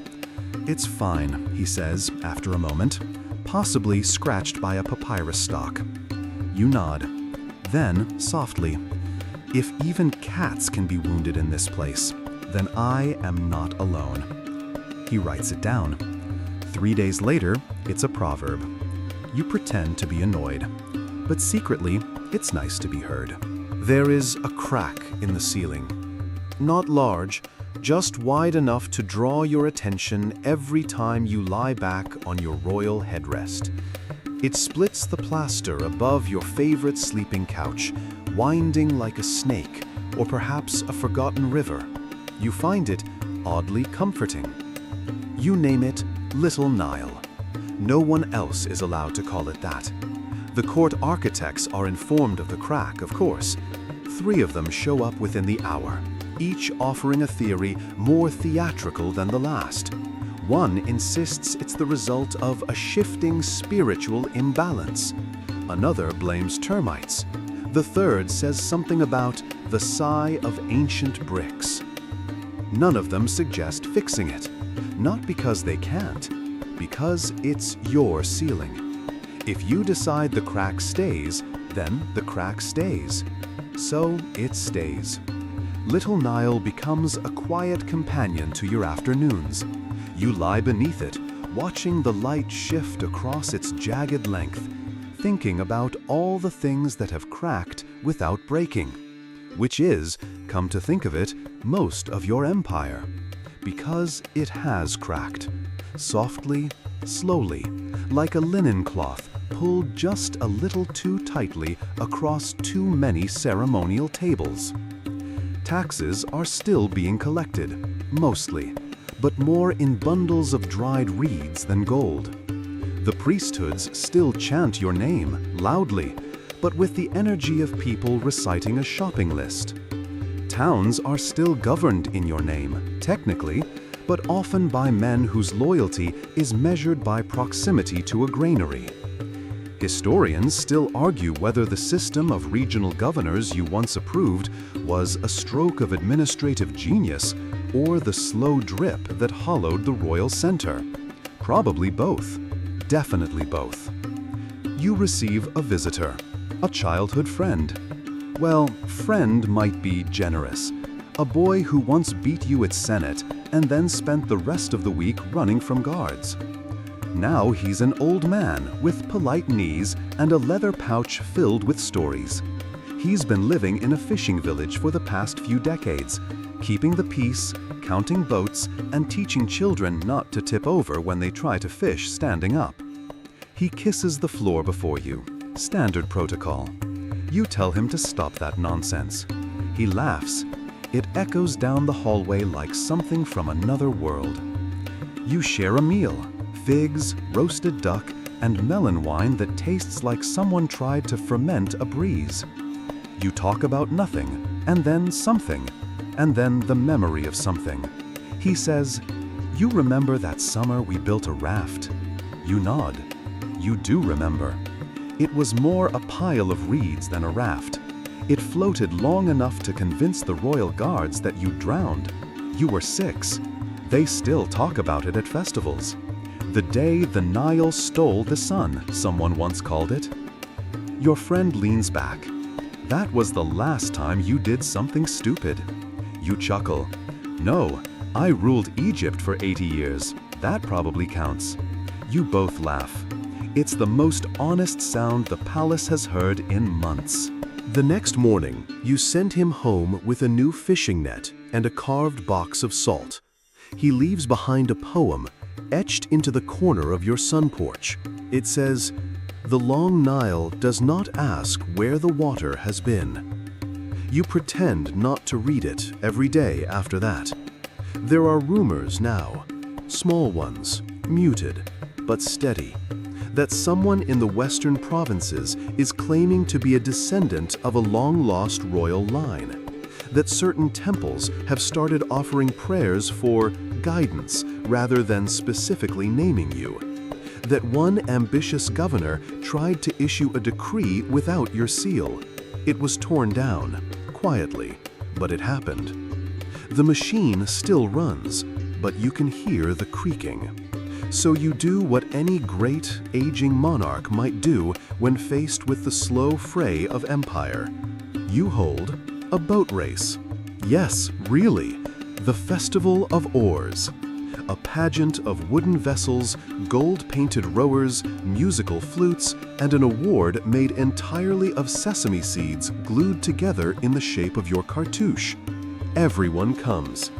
"It's fine," he says after a moment, "possibly scratched by a papyrus stalk." You nod. Then, softly, "If even cats can be wounded in this place, then I am not alone." He writes it down. 3 days later, it's a proverb. You pretend to be annoyed, but secretly, it's nice to be heard. There is a crack in the ceiling. Not large, just wide enough to draw your attention every time you lie back on your royal headrest. It splits the plaster above your favorite sleeping couch, winding like a snake, or perhaps a forgotten river. You find it oddly comforting. You name it Little Nile. No one else is allowed to call it that. The court architects are informed of the crack, of course. 3 of them show up within the hour, each offering a theory more theatrical than the last. One insists it's the result of a shifting spiritual imbalance. Another blames termites. The third says something about the sigh of ancient bricks. None of them suggest fixing it, not because they can't, because it's your ceiling. If you decide the crack stays, then the crack stays. So it stays. Little Nile becomes a quiet companion to your afternoons. You lie beneath it, watching the light shift across its jagged length, thinking about all the things that have cracked without breaking, which is, come to think of it, most of your empire. Because it has cracked. Softly, slowly, like a linen cloth pulled just a little too tightly across too many ceremonial tables. Taxes are still being collected, mostly, but more in bundles of dried reeds than gold. The priesthoods still chant your name, loudly, but with the energy of people reciting a shopping list. Towns are still governed in your name, technically, but often by men whose loyalty is measured by proximity to a granary. Historians still argue whether the system of regional governors you once approved was a stroke of administrative genius or the slow drip that hollowed the royal center. Probably both. Definitely both. You receive a visitor, a childhood friend. Well, friend might be generous. A boy who once beat you at Senate and then spent the rest of the week running from guards. Now he's an old man with polite knees and a leather pouch filled with stories. He's been living in a fishing village for the past few decades, keeping the peace, counting boats, and teaching children not to tip over when they try to fish standing up. He kisses the floor before you, standard protocol. You tell him to stop that nonsense. He laughs. It echoes down the hallway like something from another world. You share a meal. Figs, roasted duck, and melon wine that tastes like someone tried to ferment a breeze. You talk about nothing, and then something, and then the memory of something. He says, "You remember that summer we built a raft?" You nod. You do remember. It was more a pile of reeds than a raft. It floated long enough to convince the royal guards that you drowned. You were 6. They still talk about it at festivals. The day the Nile stole the sun, someone once called it. Your friend leans back. That was the last time you did something stupid. You chuckle. No, I ruled Egypt for 80 years. That probably counts. You both laugh. It's the most honest sound the palace has heard in months. The next morning, you send him home with a new fishing net and a carved box of salt. He leaves behind a poem etched into the corner of your sun porch. It says, "The long Nile does not ask where the water has been." You pretend not to read it every day after that. There are rumors now, small ones, muted, but steady, that someone in the western provinces is claiming to be a descendant of a long-lost royal line, that certain temples have started offering prayers for guidance rather than specifically naming you, that one ambitious governor tried to issue a decree without your seal. It was torn down, quietly, but it happened. The machine still runs, but you can hear the creaking. So you do what any great, aging monarch might do when faced with the slow fray of empire. You hold a boat race. Yes, really, the Festival of Oars. A pageant of wooden vessels, gold-painted rowers, musical flutes, and an award made entirely of sesame seeds glued together in the shape of your cartouche. Everyone comes.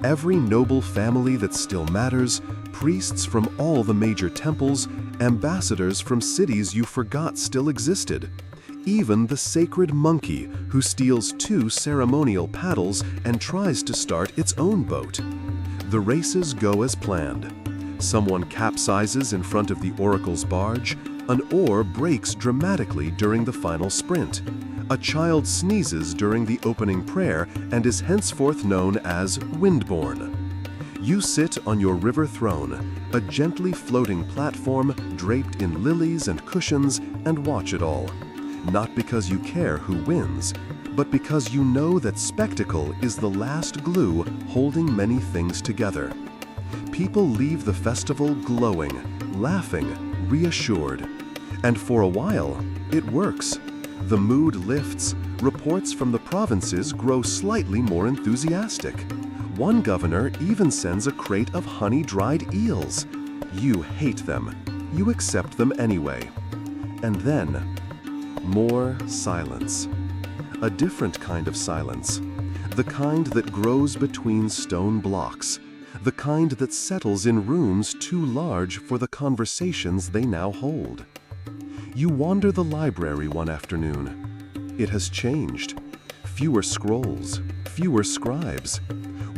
Every noble family that still matters, priests from all the major temples, ambassadors from cities you forgot still existed. Even the sacred monkey who steals 2 ceremonial paddles and tries to start its own boat. The races go as planned. Someone capsizes in front of the oracle's barge. An oar breaks dramatically during the final sprint. A child sneezes during the opening prayer and is henceforth known as Windborn. You sit on your river throne, a gently floating platform draped in lilies and cushions, and watch it all. Not because you care who wins, but because you know that spectacle is the last glue holding many things together. People leave the festival glowing, laughing, reassured. And for a while, it works. The mood lifts, reports from the provinces grow slightly more enthusiastic. One governor even sends a crate of honey-dried eels. You hate them. You accept them anyway. And then, more silence. A different kind of silence. The kind that grows between stone blocks. The kind that settles in rooms too large for the conversations they now hold. You wander the library one afternoon. It has changed. Fewer scrolls, fewer scribes.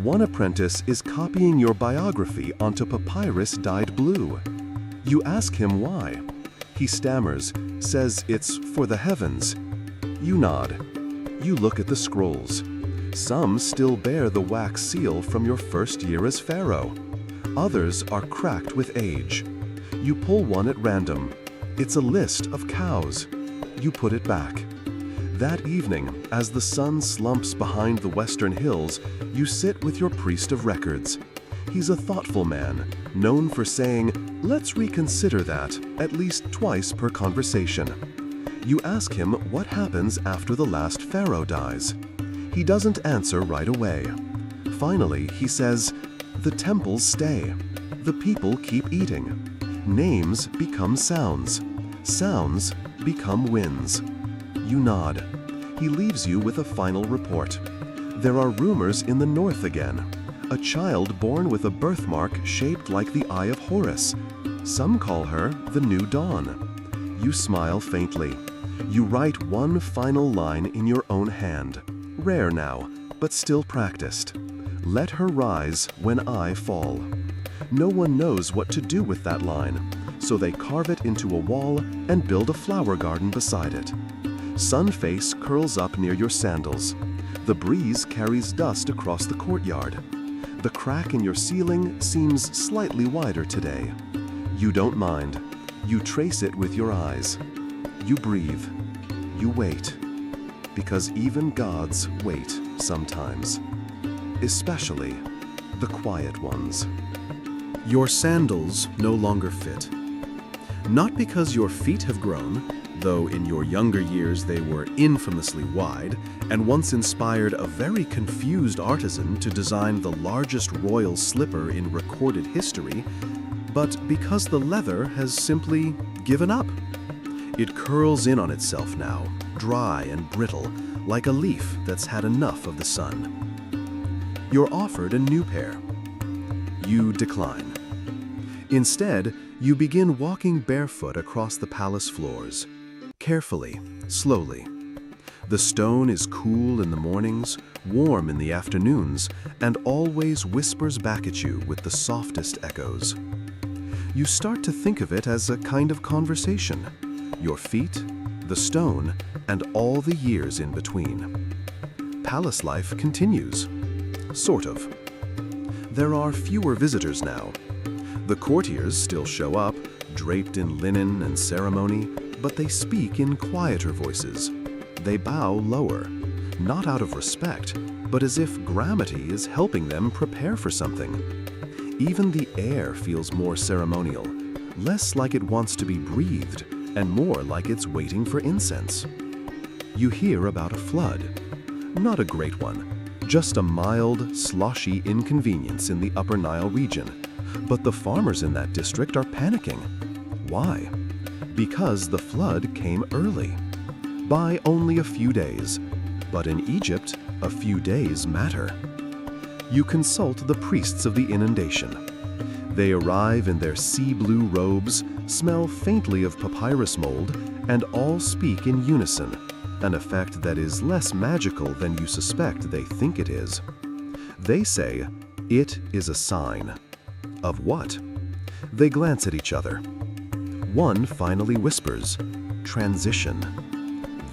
One apprentice is copying your biography onto papyrus dyed blue. You ask him why. He stammers, says it's for the heavens. You nod. You look at the scrolls. Some still bear the wax seal from your first year as pharaoh. Others are cracked with age. You pull one at random. It's a list of cows. You put it back. That evening, as the sun slumps behind the western hills, you sit with your priest of records. He's a thoughtful man, known for saying, "Let's reconsider that," at least twice per conversation. You ask him what happens after the last pharaoh dies. He doesn't answer right away. Finally, he says, "The temples stay. The people keep eating. Names become sounds. Sounds become winds." You nod. He leaves you with a final report. There are rumors in the north again. A child born with a birthmark shaped like the Eye of Horus. Some call her the New Dawn. You smile faintly. You write one final line in your own hand. Rare now, but still practiced. "Let her rise when I fall." No one knows what to do with that line, so they carve it into a wall and build a flower garden beside it. Sunface curls up near your sandals. The breeze carries dust across the courtyard. The crack in your ceiling seems slightly wider today. You don't mind. You trace it with your eyes. You breathe. You wait. Because even gods wait sometimes. Especially the quiet ones. Your sandals no longer fit. Not because your feet have grown, though in your younger years they were infamously wide, and once inspired a very confused artisan to design the largest royal slipper in recorded history, but because the leather has simply given up. It curls in on itself now, dry and brittle, like a leaf that's had enough of the sun. You're offered a new pair. You decline. Instead, you begin walking barefoot across the palace floors. Carefully, slowly. The stone is cool in the mornings, warm in the afternoons, and always whispers back at you with the softest echoes. You start to think of it as a kind of conversation. Your feet, the stone, and all the years in between. Palace life continues. Sort of. There are fewer visitors now. The courtiers still show up, draped in linen and ceremony, but they speak in quieter voices. They bow lower, not out of respect, but as if gravity is helping them prepare for something. Even the air feels more ceremonial, less like it wants to be breathed, and more like it's waiting for incense. You hear about a flood. Not a great one, just a mild, sloshy inconvenience in the Upper Nile region. But the farmers in that district are panicking. Why? Because the flood came early. By only a few days. But in Egypt, a few days matter. You consult the priests of the inundation. They arrive in their sea blue robes, smell faintly of papyrus mold, and all speak in unison, an effect that is less magical than you suspect they think it is. They say, "It is a sign." Of what? They glance at each other. One finally whispers, "Transition."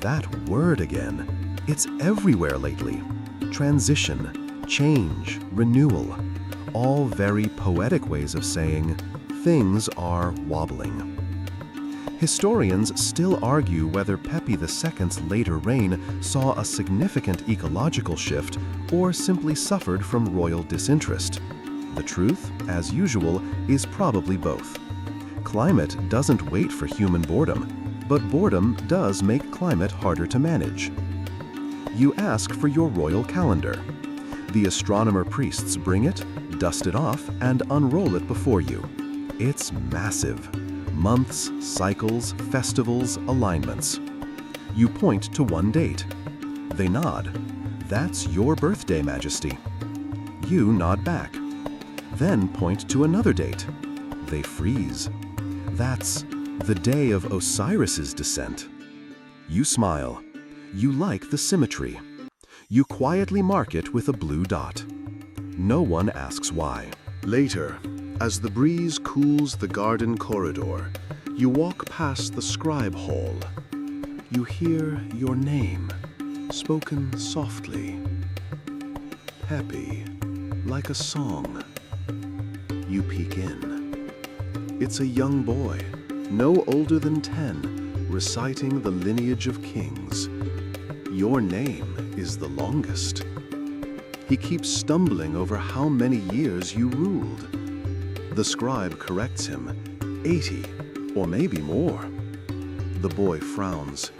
That word again. It's everywhere lately. Transition, change, renewal. All very poetic ways of saying, things are wobbling. Historians still argue whether Pepi II's later reign saw a significant ecological shift or simply suffered from royal disinterest. The truth, as usual, is probably both. Climate doesn't wait for human boredom, but boredom does make climate harder to manage. You ask for your royal calendar. The astronomer priests bring it, dust it off, and unroll it before you. It's massive. Months, cycles, festivals, alignments. You point to one date. They nod. That's your birthday, Majesty. You nod back. Then point to another date. They freeze. That's the day of Osiris's descent. You smile. You like the symmetry. You quietly mark it with a blue dot. No one asks why. Later, as the breeze cools the garden corridor, you walk past the scribe hall. You hear your name, spoken softly. Pepi, like a song. You peek in. It's a young boy, no older than 10, reciting the lineage of kings. Your name is the longest. He keeps stumbling over how many years you ruled. The scribe corrects him, 80, or maybe more. The boy frowns.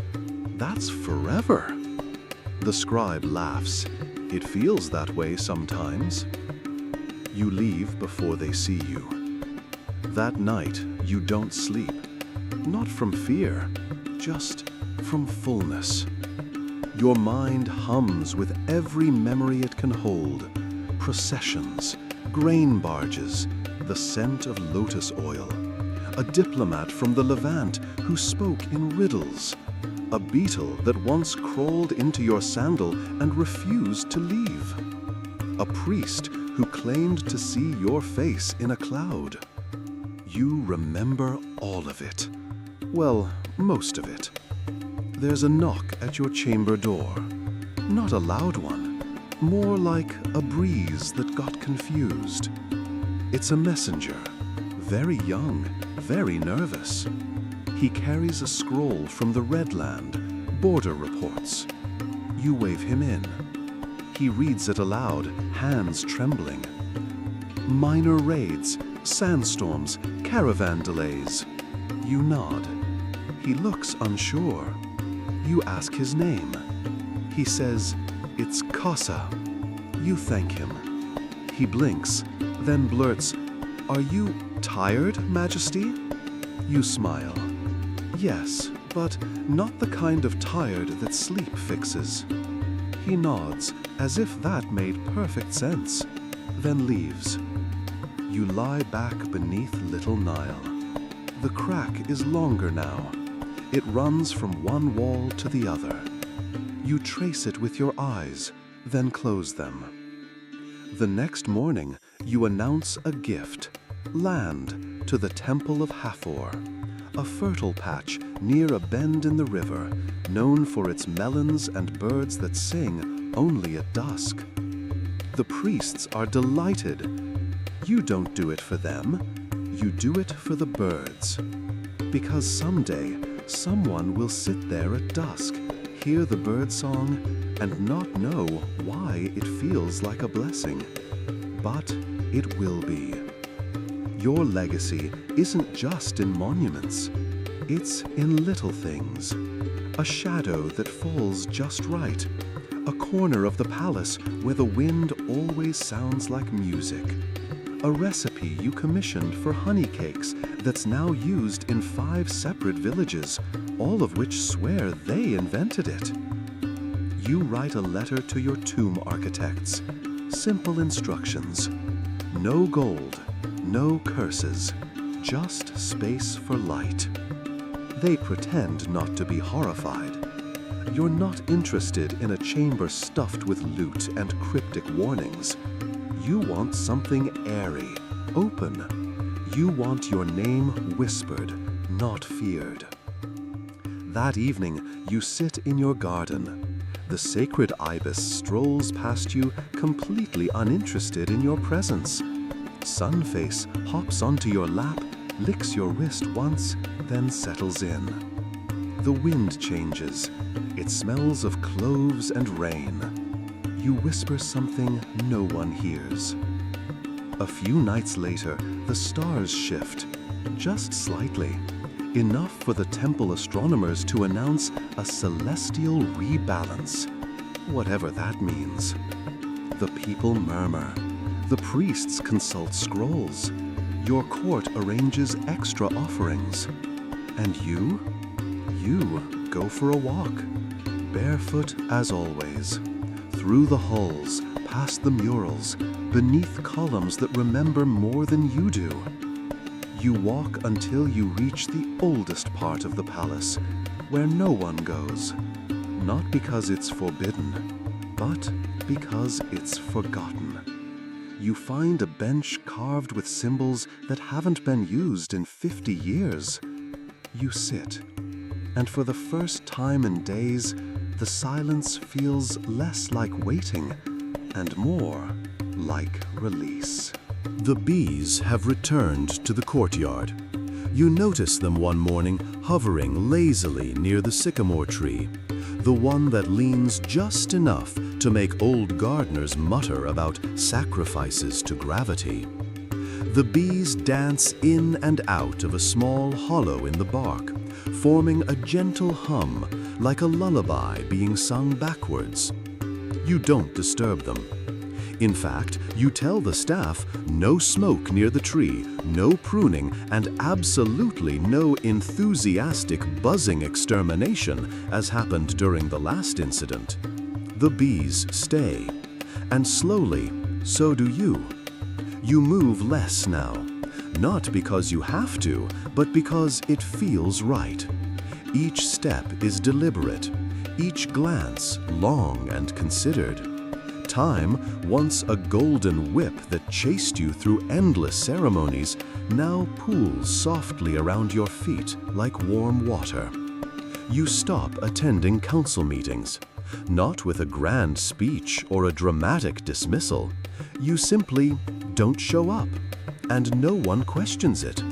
That's forever. The scribe laughs. It feels that way sometimes. You leave before they see you. That night, you don't sleep. Not from fear, just from fullness. Your mind hums with every memory it can hold. Processions, grain barges, the scent of lotus oil. A diplomat from the Levant who spoke in riddles. A beetle that once crawled into your sandal and refused to leave. A priest who claimed to see your face in a cloud. You remember all of it. Well, most of it. There's a knock at your chamber door. Not a loud one, more like a breeze that got confused. It's a messenger, very young, very nervous. He carries a scroll from the Red Land, border reports. You wave him in. He reads it aloud, hands trembling. Minor raids, sandstorms, caravan delays. You nod. He looks unsure. You ask his name. He says, "It's Casa." You thank him. He blinks, then blurts, "Are you tired, Majesty?" You smile. "Yes, but not the kind of tired that sleep fixes." He nods, as if that made perfect sense, then leaves. You lie back beneath Little Nile. The crack is longer now. It runs from one wall to the other. You trace it with your eyes, then close them. The next morning, you announce a gift, land, to the Temple of Hathor, a fertile patch near a bend in the river, known for its melons and birds that sing only at dusk. The priests are delighted. You don't do it for them, you do it for the birds. Because someday, someone will sit there at dusk, hear the birdsong, and not know why it feels like a blessing. But it will be. Your legacy isn't just in monuments. It's in little things. A shadow that falls just right. A corner of the palace where the wind always sounds like music. A recipe you commissioned for honey cakes that's now used in 5 separate villages, all of which swear they invented it. You write a letter to your tomb architects. Simple instructions. No gold, no curses, just space for light. They pretend not to be horrified. You're not interested in a chamber stuffed with loot and cryptic warnings. You want something airy, open. You want your name whispered, not feared. That evening, you sit in your garden. The sacred ibis strolls past you, completely uninterested in your presence. Sunface hops onto your lap, licks your wrist once, then settles in. The wind changes. It smells of cloves and rain. You whisper something no one hears. A few nights later, the stars shift, just slightly, enough for the temple astronomers to announce a celestial rebalance, whatever that means. The people murmur. The priests consult scrolls. Your court arranges extra offerings. And you go for a walk, barefoot as always. Through the halls, past the murals, beneath columns that remember more than you do. You walk until you reach the oldest part of the palace, where no one goes. Not because it's forbidden, but because it's forgotten. You find a bench carved with symbols that haven't been used in 50 years. You sit, and for the first time in days, the silence feels less like waiting and more like release. The bees have returned to the courtyard. You notice them one morning hovering lazily near the sycamore tree, the one that leans just enough to make old gardeners mutter about sacrifices to gravity. The bees dance in and out of a small hollow in the bark, forming a gentle hum like a lullaby being sung backwards. You don't disturb them. In fact, you tell the staff no smoke near the tree, no pruning, and absolutely no enthusiastic buzzing extermination as happened during the last incident. The bees stay, and slowly, so do you. You move less now, not because you have to, but because it feels right. Each step is deliberate, each glance long and considered. Time, once a golden whip that chased you through endless ceremonies, now pools softly around your feet like warm water. You stop attending council meetings, not with a grand speech or a dramatic dismissal. You simply don't show up, and no one questions it.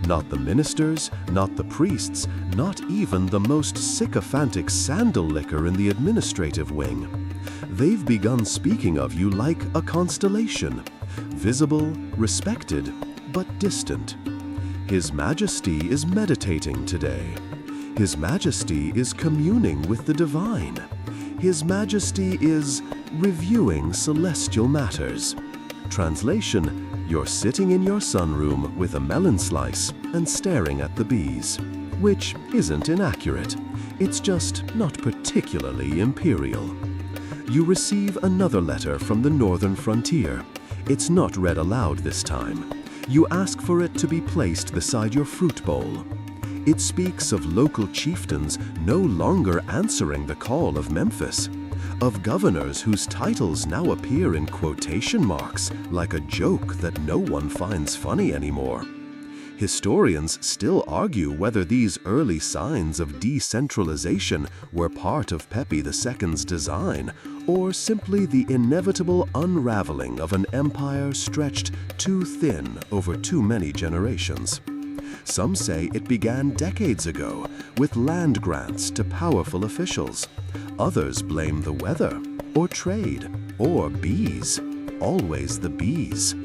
Not the ministers, not the priests, not even the most sycophantic sandal licker in the administrative wing. They've begun speaking of you like a constellation, visible, respected, but distant. His Majesty is meditating today. His Majesty is communing with the divine. His Majesty is reviewing celestial matters. Translation: you're sitting in your sunroom with a melon slice and staring at the bees, which isn't inaccurate. It's just not particularly imperial. You receive another letter from the northern frontier. It's not read aloud this time. You ask for it to be placed beside your fruit bowl. It speaks of local chieftains no longer answering the call of Memphis, of governors whose titles now appear in quotation marks like a joke that no one finds funny anymore. Historians still argue whether these early signs of decentralization were part of Pepi II's design or simply the inevitable unraveling of an empire stretched too thin over too many generations. Some say it began decades ago with land grants to powerful officials. Others blame the weather, or trade, or bees. Always the bees.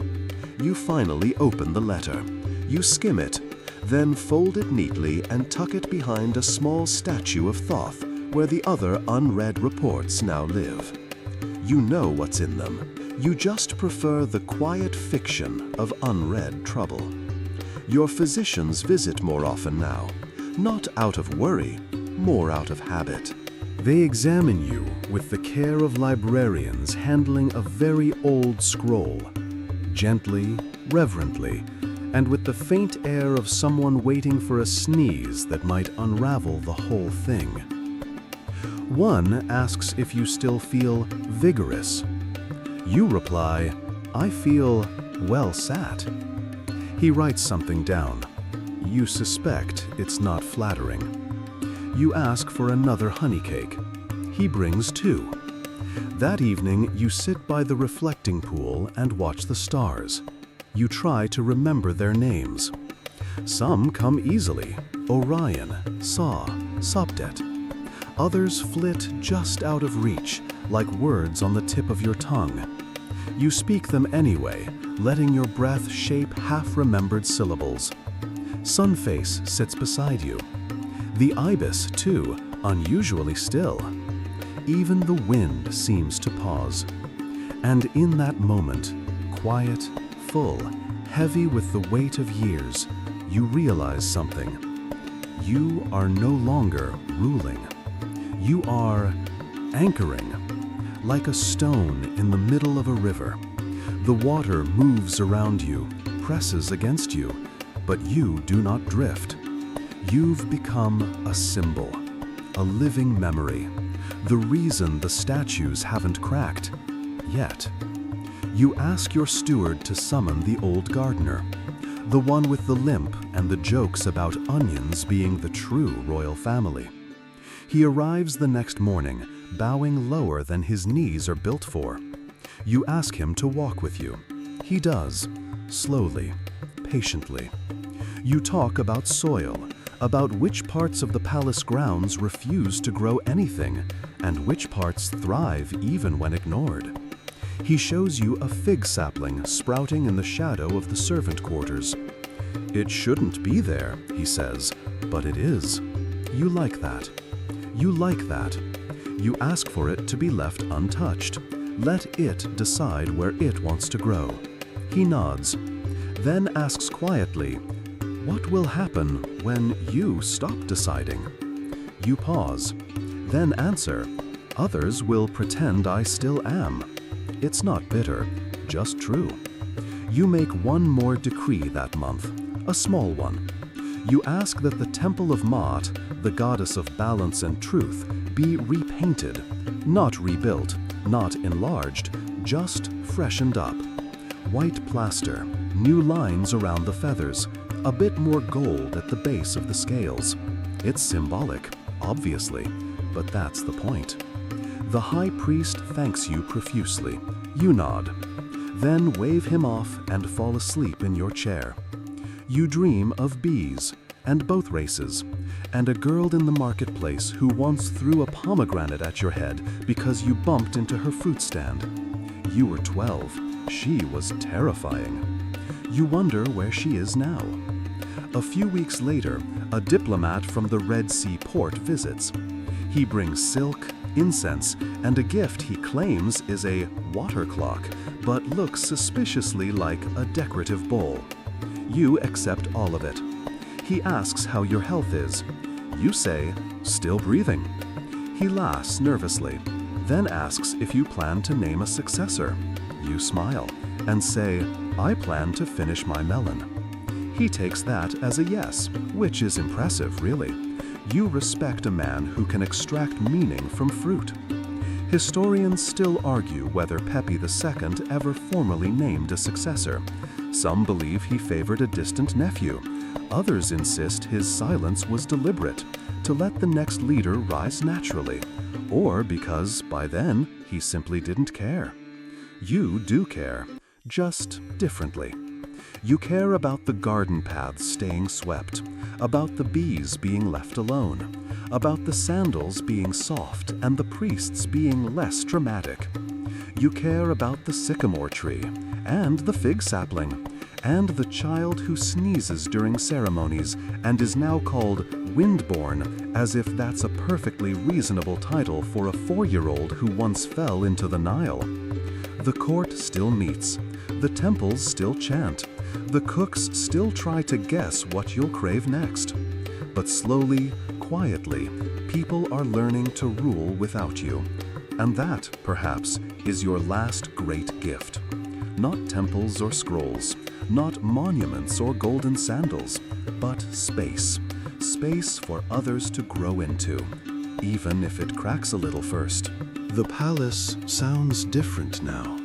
You finally open the letter. You skim it, then fold it neatly and tuck it behind a small statue of Thoth, where the other unread reports now live. You know what's in them. You just prefer the quiet fiction of unread trouble. Your physicians visit more often now, not out of worry, more out of habit. They examine you with the care of librarians handling a very old scroll, gently, reverently, and with the faint air of someone waiting for a sneeze that might unravel the whole thing. One asks if you still feel vigorous. You reply, "I feel well sat." He writes something down. You suspect it's not flattering. You ask for another honey cake. He brings two. That evening, you sit by the reflecting pool and watch the stars. You try to remember their names. Some come easily: Orion, Saw, Sopdet. Others flit just out of reach, like words on the tip of your tongue. You speak them anyway, letting your breath shape half-remembered syllables. Sunface sits beside you. The ibis, too, unusually still. Even the wind seems to pause. And in that moment, quiet, full, heavy with the weight of years, you realize something. You are no longer ruling. You are anchoring, like a stone in the middle of a river. The water moves around you, presses against you, but you do not drift. You've become a symbol, a living memory, the reason the statues haven't cracked yet. You ask your steward to summon the old gardener, the one with the limp and the jokes about onions being the true royal family. He arrives the next morning, bowing lower than his knees are built for. You ask him to walk with you. He does, slowly, patiently. You talk about soil, about which parts of the palace grounds refuse to grow anything, and which parts thrive even when ignored. He shows you a fig sapling sprouting in the shadow of the servant quarters. It shouldn't be there, he says, but it is. You like that. You like that. You ask for it to be left untouched. Let it decide where it wants to grow. He nods, then asks quietly, "What will happen when you stop deciding?" You pause, then answer, "Others will pretend I still am." It's not bitter, just true. You make one more decree that month, a small one. You ask that the temple of Maat, the goddess of balance and truth, be repainted, not rebuilt, not enlarged, just freshened up. White plaster, new lines around the feathers, a bit more gold at the base of the scales. It's symbolic, obviously, but that's the point. The high priest thanks you profusely. You nod. Then wave him off and fall asleep in your chair. You dream of bees, and both races, and a girl in the marketplace who once threw a pomegranate at your head because you bumped into her fruit stand. You were 12. She was terrifying. You wonder where she is now. A few weeks later, a diplomat from the Red Sea port visits. He brings silk, incense, and a gift he claims is a water clock, but looks suspiciously like a decorative bowl. You accept all of it. He asks how your health is. You say, "Still breathing." He laughs nervously, then asks if you plan to name a successor. You smile and say, "I plan to finish my melon." He takes that as a yes, which is impressive, really. You respect a man who can extract meaning from fruit. Historians still argue whether Pepi II ever formally named a successor. Some believe he favored a distant nephew. Others insist his silence was deliberate, to let the next leader rise naturally, or because by then he simply didn't care. You do care, just differently. You care about the garden paths staying swept, about the bees being left alone, about the sandals being soft and the priests being less dramatic. You care about the sycamore tree, and the fig sapling, and the child who sneezes during ceremonies and is now called Windborn, as if that's a perfectly reasonable title for a 4-year-old who once fell into the Nile. The court still meets, the temples still chant, the cooks still try to guess what you'll crave next. But slowly, quietly, people are learning to rule without you. And that, perhaps, is your last great gift. Not temples or scrolls, not monuments or golden sandals, but space. Space for others to grow into, even if it cracks a little first. The palace sounds different now.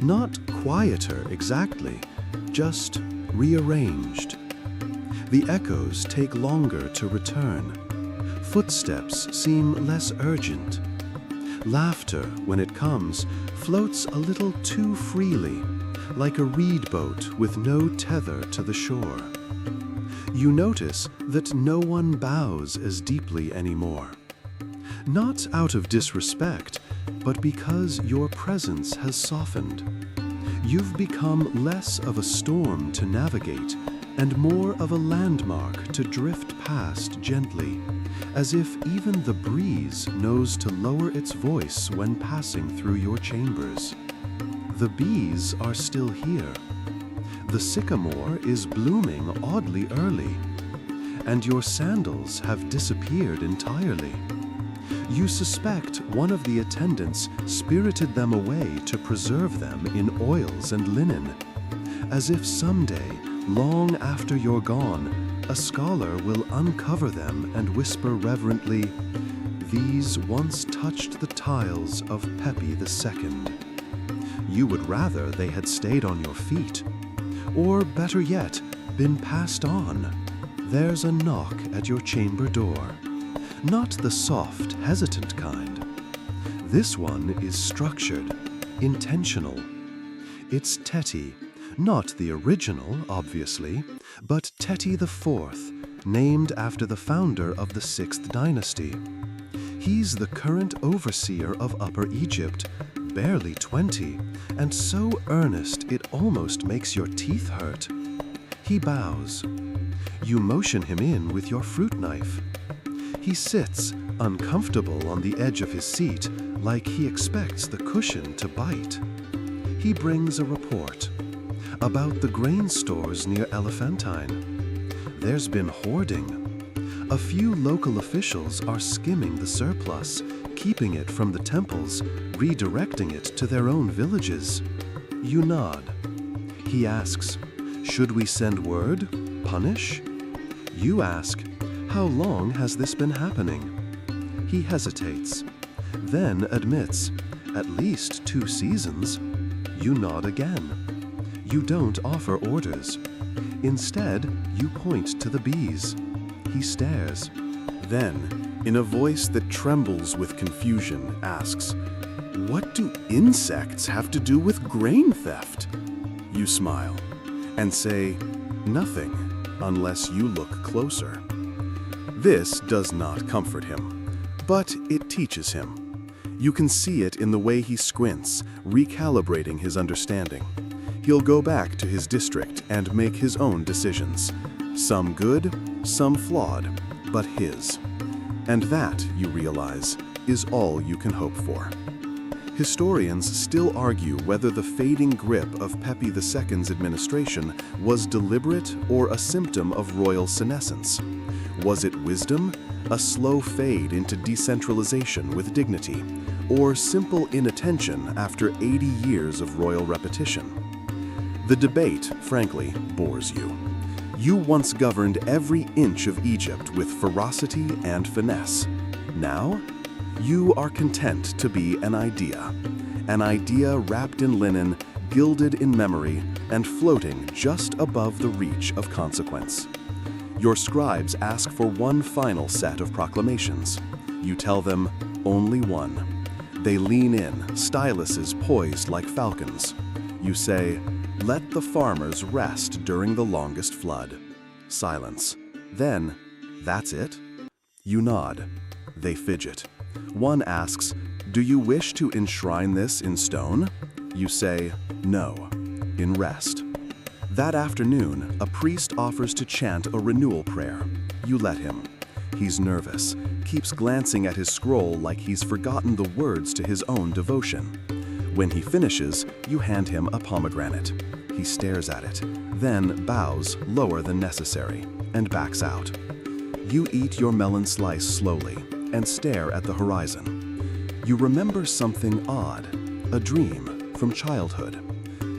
Not quieter exactly, just rearranged. The echoes take longer to return. Footsteps seem less urgent. Laughter, when it comes, floats a little too freely, like a reed boat with no tether to the shore. You notice that no one bows as deeply anymore. Not out of disrespect, but because your presence has softened. You've become less of a storm to navigate and more of a landmark to drift past gently, as if even the breeze knows to lower its voice when passing through your chambers. The bees are still here. The sycamore is blooming oddly early, and your sandals have disappeared entirely. You suspect one of the attendants spirited them away to preserve them in oils and linen, as if someday, long after you're gone, a scholar will uncover them and whisper reverently, "These once touched the tiles of Pepi II." You would rather they had stayed on your feet, or better yet, been passed on. There's a knock at your chamber door. Not the soft, hesitant kind. This one is structured, intentional. It's Teti, not the original, obviously, but Teti IV, named after the founder of the 6th dynasty. He's the current overseer of Upper Egypt, barely 20, and so earnest it almost makes your teeth hurt. He bows. You motion him in with your fruit knife. He sits, uncomfortable on the edge of his seat, like he expects the cushion to bite. He brings a report about the grain stores near Elephantine. There's been hoarding. A few local officials are skimming the surplus, keeping it from the temples, redirecting it to their own villages. You nod. He asks, should we send word? Punish? You ask, how long has this been happening? He hesitates, then admits, at least 2 seasons. You nod again. You don't offer orders. Instead, you point to the bees. He stares. Then, in a voice that trembles with confusion, asks, what do insects have to do with grain theft? You smile and say, nothing, unless you look closer. This does not comfort him, but it teaches him. You can see it in the way he squints, recalibrating his understanding. He'll go back to his district and make his own decisions. Some good, some flawed, but his. And that, you realize, is all you can hope for. Historians still argue whether the fading grip of Pepi II's administration was deliberate or a symptom of royal senescence. Was it wisdom, a slow fade into decentralization with dignity, or simple inattention after 80 years of royal repetition? The debate, frankly, bores you. You once governed every inch of Egypt with ferocity and finesse. Now, you are content to be an idea wrapped in linen, gilded in memory, and floating just above the reach of consequence. Your scribes ask for one final set of proclamations. You tell them only one. They lean in, styluses poised like falcons. You say, let the farmers rest during the longest flood. Silence. Then, that's it? You nod. They fidget. One asks, do you wish to enshrine this in stone? You say, no, in rest. That afternoon, a priest offers to chant a renewal prayer. You let him. He's nervous, keeps glancing at his scroll like he's forgotten the words to his own devotion. When he finishes, you hand him a pomegranate. He stares at it, then bows lower than necessary, and backs out. You eat your melon slice slowly and stare at the horizon. You remember something odd, a dream from childhood.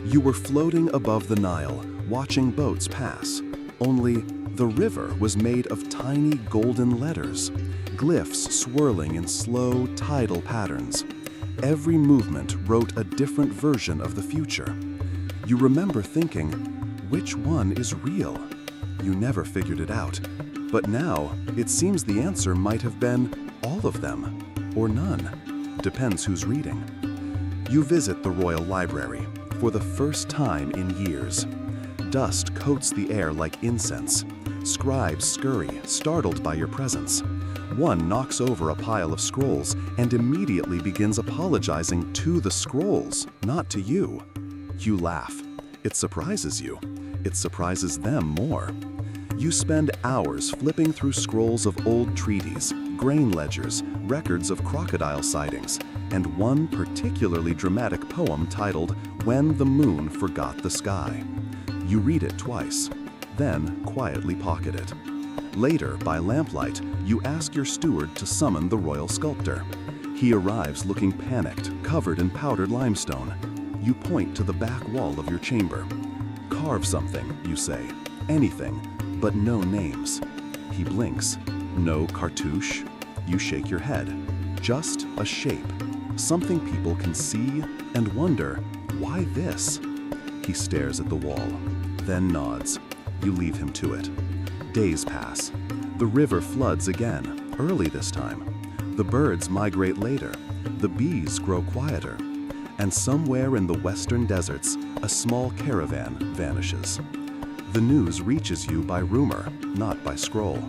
You were floating above the Nile, watching boats pass, only the river was made of tiny golden letters, glyphs swirling in slow, tidal patterns. Every movement wrote a different version of the future. You remember thinking, which one is real? You never figured it out. But now, it seems the answer might have been all of them, or none. Depends who's reading. You visit the Royal Library for the first time in years. Dust coats the air like incense. Scribes scurry, startled by your presence. One knocks over a pile of scrolls and immediately begins apologizing to the scrolls, not to you. You laugh. It surprises you. It surprises them more. You spend hours flipping through scrolls of old treaties, grain ledgers, records of crocodile sightings, and one particularly dramatic poem titled When the Moon Forgot the Sky. You read it twice, then quietly pocket it. Later, by lamplight, you ask your steward to summon the royal sculptor. He arrives looking panicked, covered in powdered limestone. You point to the back wall of your chamber. Carve something, you say. Anything, but no names. He blinks. No cartouche. You shake your head. Just a shape. Something people can see and wonder, why this? He stares at the wall, then nods. You leave him to it. Days pass. The river floods again, early this time. The birds migrate later. The bees grow quieter. And somewhere in the western deserts, a small caravan vanishes. The news reaches you by rumor, not by scroll.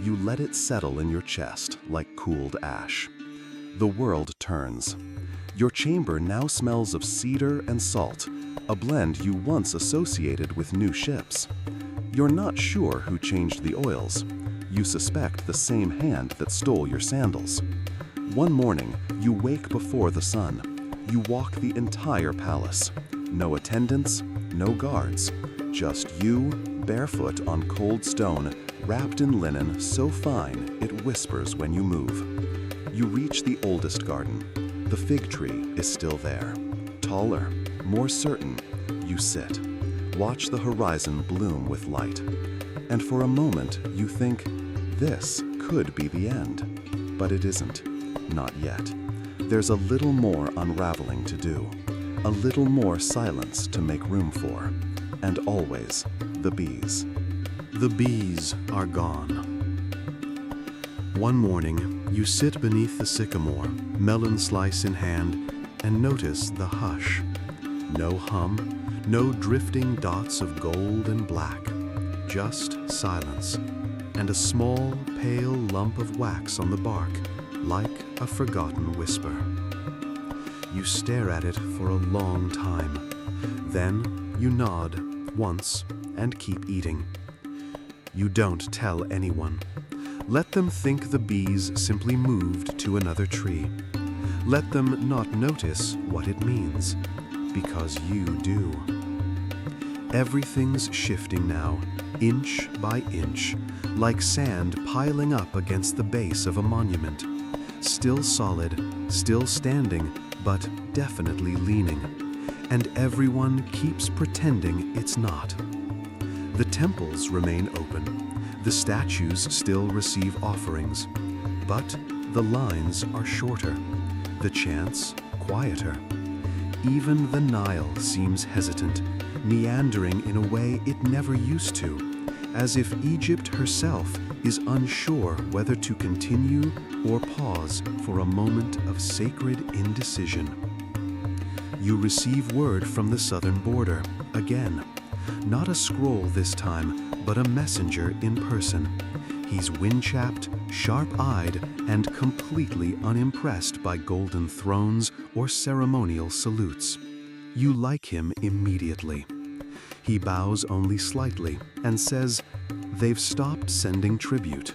You let it settle in your chest like cooled ash. The world turns. Your chamber now smells of cedar and salt, a blend you once associated with new ships. You're not sure who changed the oils. You suspect the same hand that stole your sandals. One morning, you wake before the sun. You walk the entire palace. No attendants, no guards. Just you, barefoot on cold stone, wrapped in linen so fine it whispers when you move. You reach the oldest garden. The fig tree is still there. Taller, more certain, you sit. Watch the horizon bloom with light. And for a moment, you think, this could be the end. But it isn't. Not yet. There's a little more unraveling to do. A little more silence to make room for. And always, the bees. The bees are gone. One morning, you sit beneath the sycamore, melon slice in hand, and notice the hush. No hum, no drifting dots of gold and black, just silence, and a small, pale lump of wax on the bark, like a forgotten whisper. You stare at it for a long time. Then you nod once and keep eating. You don't tell anyone. Let them think the bees simply moved to another tree. Let them not notice what it means, because you do. Everything's shifting now, inch by inch, like sand piling up against the base of a monument. Still solid, still standing, but definitely leaning. And everyone keeps pretending it's not. The temples remain open. The statues still receive offerings. But the lines are shorter. The chants quieter. Even the Nile seems hesitant, meandering in a way it never used to, as if Egypt herself is unsure whether to continue or pause for a moment of sacred indecision. You receive word from the southern border, again. Not a scroll this time, but a messenger in person. He's wind-chapped, sharp-eyed, and completely unimpressed by golden thrones or ceremonial salutes. You like him immediately. He bows only slightly and says, they've stopped sending tribute.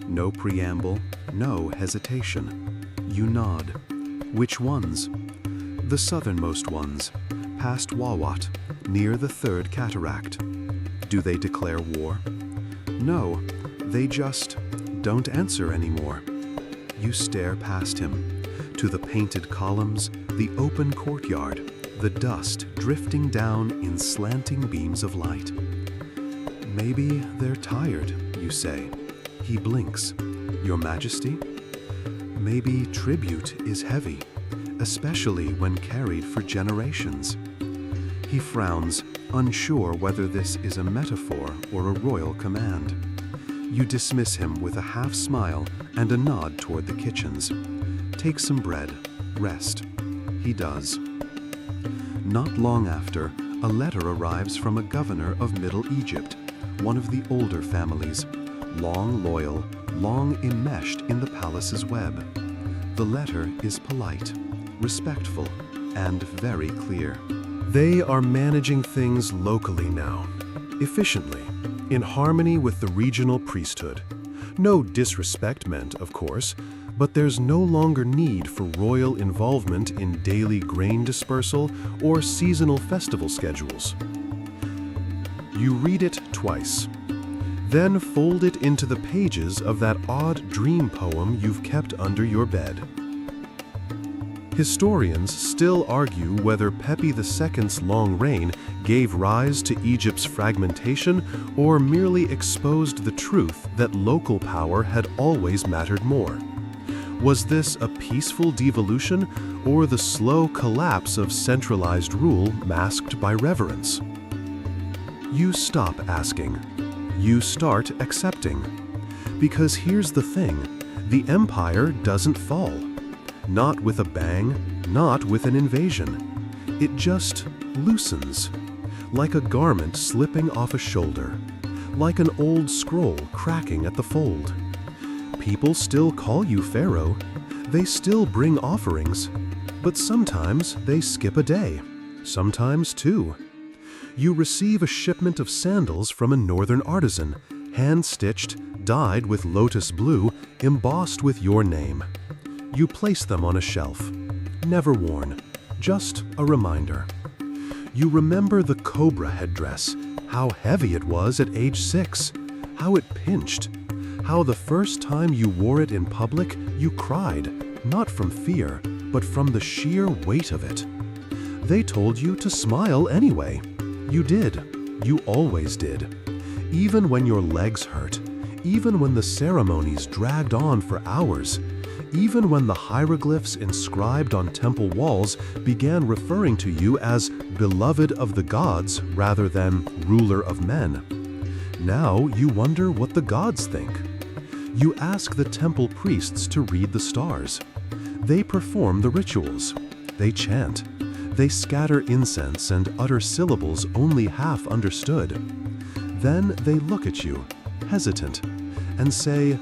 No preamble, no hesitation. You nod. Which ones? The southernmost ones, past Wawat, near the third cataract. Do they declare war? No, they just don't answer anymore. You stare past him, to the painted columns, the open courtyard, the dust drifting down in slanting beams of light. Maybe they're tired, you say. He blinks. Your Majesty? Maybe tribute is heavy, especially when carried for generations. He frowns, unsure whether this is a metaphor or a royal command. You dismiss him with a half smile and a nod toward the kitchens. Take some bread, rest. He does. Not long after, a letter arrives from a governor of Middle Egypt, one of the older families, long loyal, long enmeshed in the palace's web. The letter is polite, respectful, and very clear. They are managing things locally now, efficiently, in harmony with the regional priesthood. No disrespect meant, of course, but there's no longer need for royal involvement in daily grain dispersal or seasonal festival schedules. You read it twice, then fold it into the pages of that odd dream poem you've kept under your bed. Historians still argue whether Pepi II's long reign gave rise to Egypt's fragmentation or merely exposed the truth that local power had always mattered more. Was this a peaceful devolution or the slow collapse of centralized rule masked by reverence? You stop asking. You start accepting. Because here's the thing, the empire doesn't fall. Not with a bang, not with an invasion. It just loosens. like a garment slipping off a shoulder, like an old scroll cracking at the fold. People still call you Pharaoh, they still bring offerings, but sometimes they skip a day, sometimes two. You receive a shipment of sandals from a northern artisan, hand-stitched, dyed with lotus blue, embossed with your name. You place them on a shelf, never worn, just a reminder. You remember the cobra headdress, how heavy it was at age 6, how it pinched, how the first time you wore it in public, you cried, not from fear, but from the sheer weight of it. They told you to smile anyway. You did. You always did. Even when your legs hurt, even when the ceremonies dragged on for hours, even when the hieroglyphs inscribed on temple walls began referring to you as beloved of the gods rather than ruler of men. Now you wonder what the gods think. You ask the temple priests to read the stars. They perform the rituals. They chant. They scatter incense and utter syllables only half understood. Then they look at you, hesitant, and say,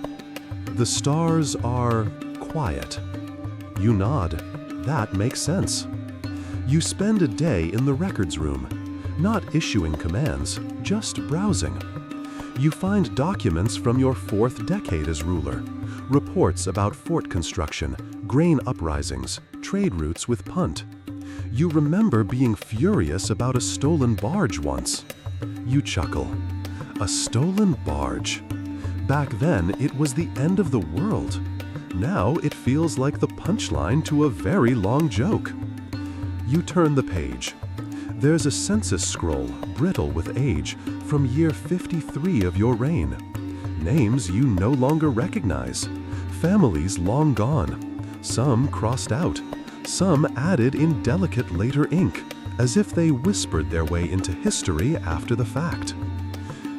"The stars are quiet." You nod. That makes sense. You spend a day in the records room, not issuing commands, just browsing. You find documents from your 4th decade as ruler, reports about fort construction, grain uprisings, trade routes with Punt. You remember being furious about a stolen barge once. You chuckle. A stolen barge. Back then, it was the end of the world. Now it feels like the punchline to a very long joke. You turn the page. There's a census scroll, brittle with age, from year 53 of your reign. Names you no longer recognize. Families long gone. Some crossed out. Some added in delicate later ink, as if they whispered their way into history after the fact.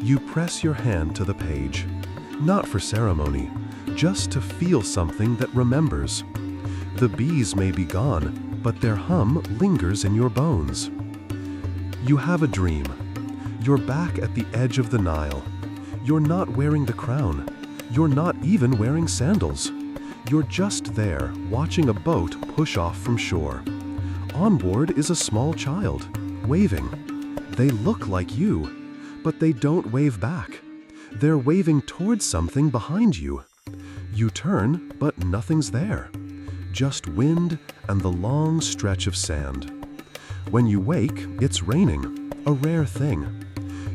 You press your hand to the page, not for ceremony, just to feel something that remembers. The bees may be gone, but their hum lingers in your bones. You have a dream. You're back at the edge of the Nile. You're not wearing the crown. You're not even wearing sandals. You're just there, watching a boat push off from shore. On board is a small child, waving. They look like you, but they don't wave back. They're waving towards something behind you. You turn, but nothing's there. Just wind and the long stretch of sand. When you wake, it's raining, a rare thing.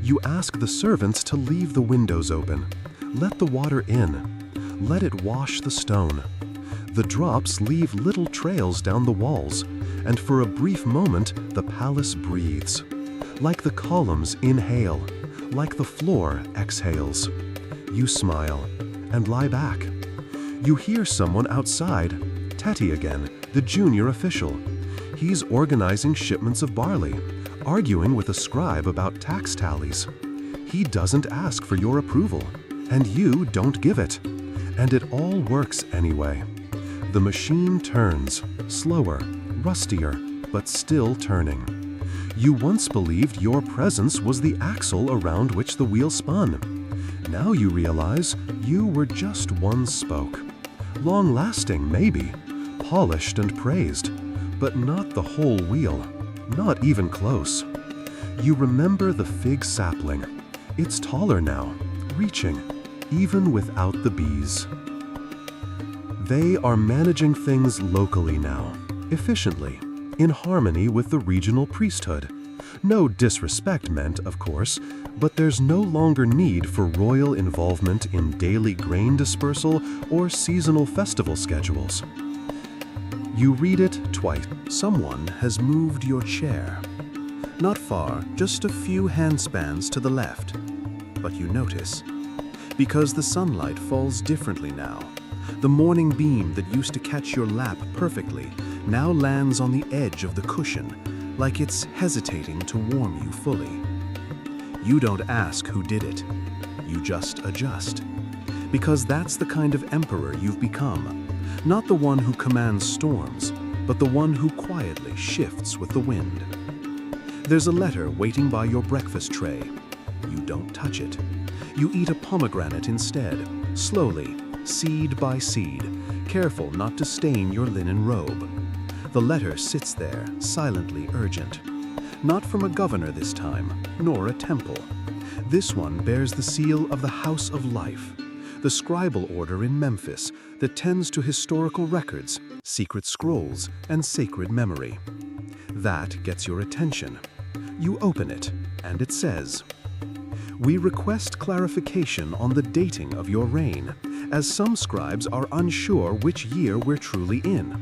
You ask the servants to leave the windows open. Let the water in. Let it wash the stone. The drops leave little trails down the walls, and for a brief moment, the palace breathes. Like the columns inhale, like the floor exhales. You smile and lie back. You hear someone outside, Teti again, the junior official. He's organizing shipments of barley, arguing with a scribe about tax tallies. He doesn't ask for your approval, and you don't give it. And it all works anyway. The machine turns, slower, rustier, but still turning. You once believed your presence was the axle around which the wheel spun. Now you realize you were just one spoke. Long-lasting, maybe, polished and praised, but not the whole wheel, not even close. You remember the fig sapling. It's taller now, reaching, even without the bees. They are managing things locally now, efficiently, in harmony with the regional priesthood. No disrespect meant, of course, but there's no longer need for royal involvement in daily grain dispersal or seasonal festival schedules. You read it twice. Someone has moved your chair. Not far, just a few handspans to the left. But you notice, because the sunlight falls differently now. The morning beam that used to catch your lap perfectly now lands on the edge of the cushion, like it's hesitating to warm you fully. You don't ask who did it. You just adjust. Because that's the kind of emperor you've become. Not the one who commands storms, but the one who quietly shifts with the wind. There's a letter waiting by your breakfast tray. You don't touch it. You eat a pomegranate instead, slowly, seed by seed, careful not to stain your linen robe. The letter sits there, silently urgent. Not from a governor this time, nor a temple. This one bears the seal of the House of Life, the scribal order in Memphis that tends to historical records, secret scrolls, and sacred memory. That gets your attention. You open it, and it says, "We request clarification on the dating of your reign, as some scribes are unsure which year we're truly in.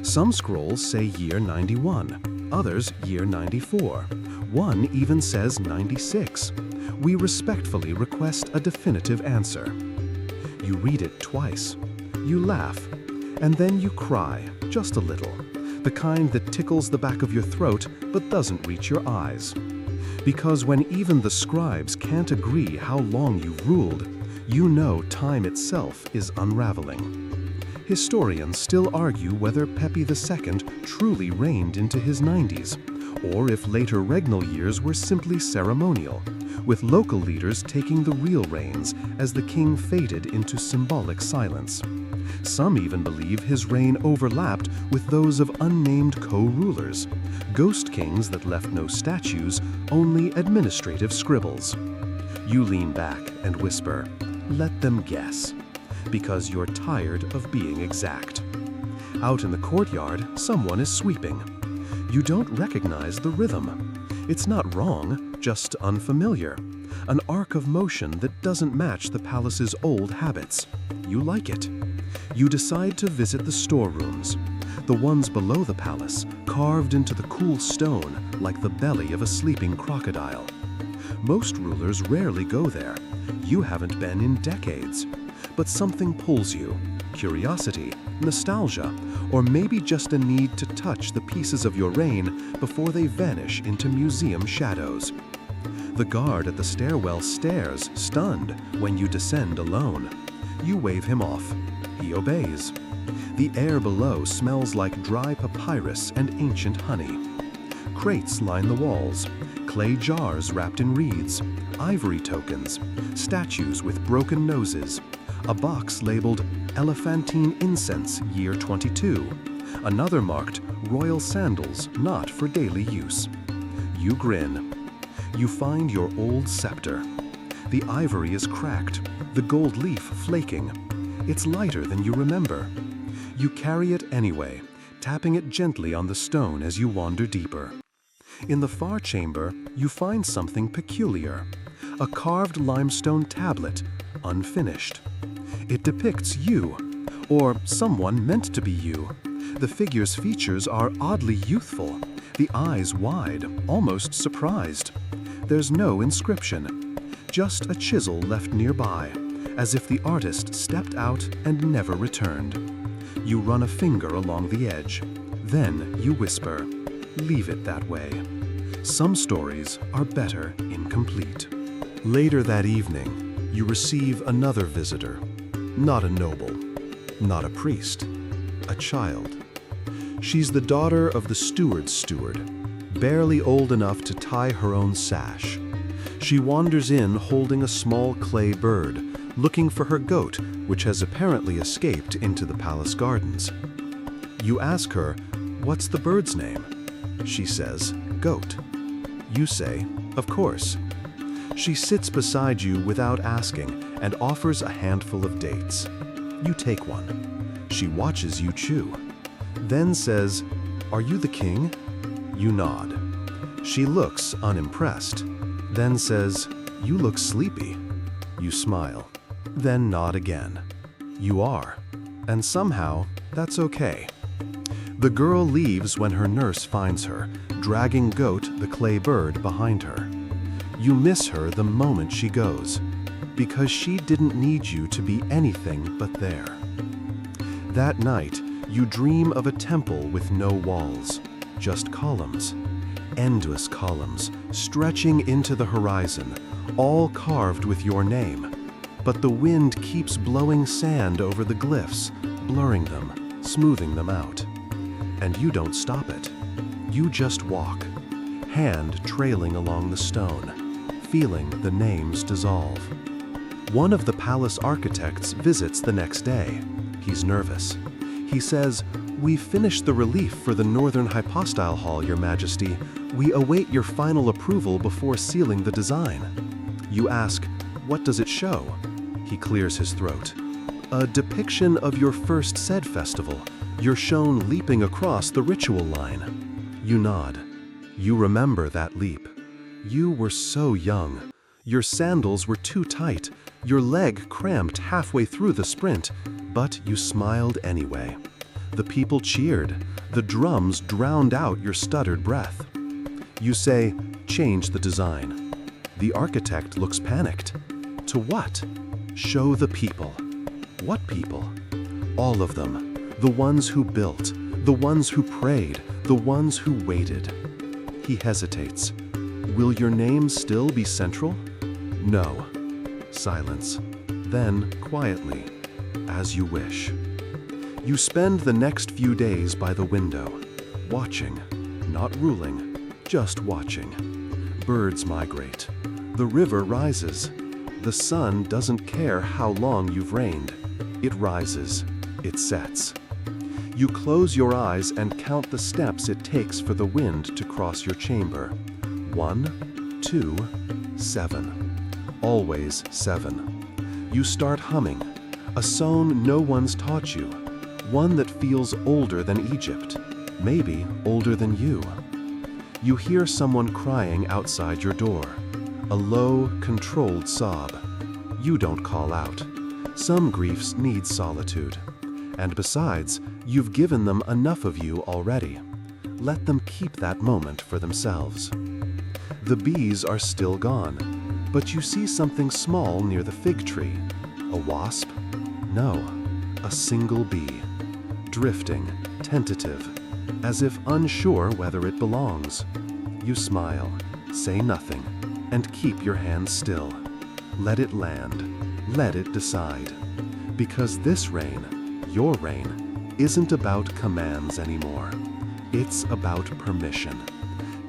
Some scrolls say year 91, others year 94. One even says 96. We respectfully request a definitive answer." You read it twice. You laugh, and then you cry, just a little, the kind that tickles the back of your throat but doesn't reach your eyes. Because when even the scribes can't agree how long you've ruled, you know time itself is unraveling. Historians still argue whether Pepi II truly reigned into his 90s, or if later regnal years were simply ceremonial, with local leaders taking the real reins as the king faded into symbolic silence. Some even believe his reign overlapped with those of unnamed co-rulers, ghost kings that left no statues, only administrative scribbles. You lean back and whisper, "Let them guess," because you're tired of being exact. Out in the courtyard, someone is sweeping. You don't recognize the rhythm. It's not wrong, just unfamiliar. An arc of motion that doesn't match the palace's old habits. You like it. You decide to visit the storerooms, the ones below the palace, carved into the cool stone like the belly of a sleeping crocodile. Most rulers rarely go there. You haven't been in decades. But something pulls you. Curiosity, nostalgia, or maybe just a need to touch the pieces of your reign before they vanish into museum shadows. The guard at the stairwell stares, stunned, when you descend alone. You wave him off. He obeys. The air below smells like dry papyrus and ancient honey. Crates line the walls, clay jars wrapped in reeds, ivory tokens, statues with broken noses, a box labeled Elephantine Incense Year 22, another marked Royal Sandals Not for Daily Use. You grin. You find your old scepter. The ivory is cracked, the gold leaf flaking. It's lighter than you remember. You carry it anyway, tapping it gently on the stone as you wander deeper. In the far chamber, you find something peculiar. A carved limestone tablet, unfinished. It depicts you, or someone meant to be you. The figure's features are oddly youthful, the eyes wide, almost surprised. There's no inscription, just a chisel left nearby, as if the artist stepped out and never returned. You run a finger along the edge. Then you whisper, "Leave it that way." Some stories are better incomplete. Later that evening, you receive another visitor. Not a noble, not a priest, a child. She's the daughter of the steward's steward, barely old enough to tie her own sash. She wanders in holding a small clay bird, looking for her goat, which has apparently escaped into the palace gardens. You ask her, "What's the bird's name?" She says, "Goat." You say, "Of course." She sits beside you without asking and offers a handful of dates. You take one. She watches you chew. Then says, "Are you the king?" You nod. She looks unimpressed. Then says, "You look sleepy." You smile. Then nod again. You are. And somehow, that's okay. The girl leaves when her nurse finds her, dragging Goat, the clay bird, behind her. You miss her the moment she goes, because she didn't need you to be anything but there. That night, you dream of a temple with no walls, just columns. Endless columns, stretching into the horizon, all carved with your name. But the wind keeps blowing sand over the glyphs, blurring them, smoothing them out. And you don't stop it. You just walk, hand trailing along the stone, feeling the names dissolve. One of the palace architects visits the next day. He's nervous. He says, "We've finished the relief for the northern hypostyle hall, Your Majesty. We await your final approval before sealing the design." You ask, "What does it show?" He clears his throat. "A depiction of your first said festival. You're shown leaping across the ritual line." You nod. You remember that leap. You were so young. Your sandals were too tight. Your leg cramped halfway through the sprint, but you smiled anyway. The people cheered. The drums drowned out your stuttered breath. You say, "Change the design." The architect looks panicked. To what? Show the people. What people? All of them. The ones who built, the ones who prayed, the ones who waited. He hesitates. Will your name still be central? No. Silence. Then, quietly, as you wish. You spend the next few days by the window, watching, not ruling, just watching. Birds migrate. The river rises. The sun doesn't care how long you've reigned. It rises. It sets. You close your eyes and count the steps it takes for the wind to cross your chamber. 1, 2, 7. Always 7. You start humming, a song no one's taught you, one that feels older than Egypt, maybe older than you. You hear someone crying outside your door, a low, controlled sob. You don't call out. Some griefs need solitude. And besides, you've given them enough of you already. Let them keep that moment for themselves. The bees are still gone, but you see something small near the fig tree. A wasp? No, a single bee. Drifting, tentative, as if unsure whether it belongs. You smile, say nothing, and keep your hands still. Let it land. Let it decide. Because this rain, your reign, isn't about commands anymore. It's about permission.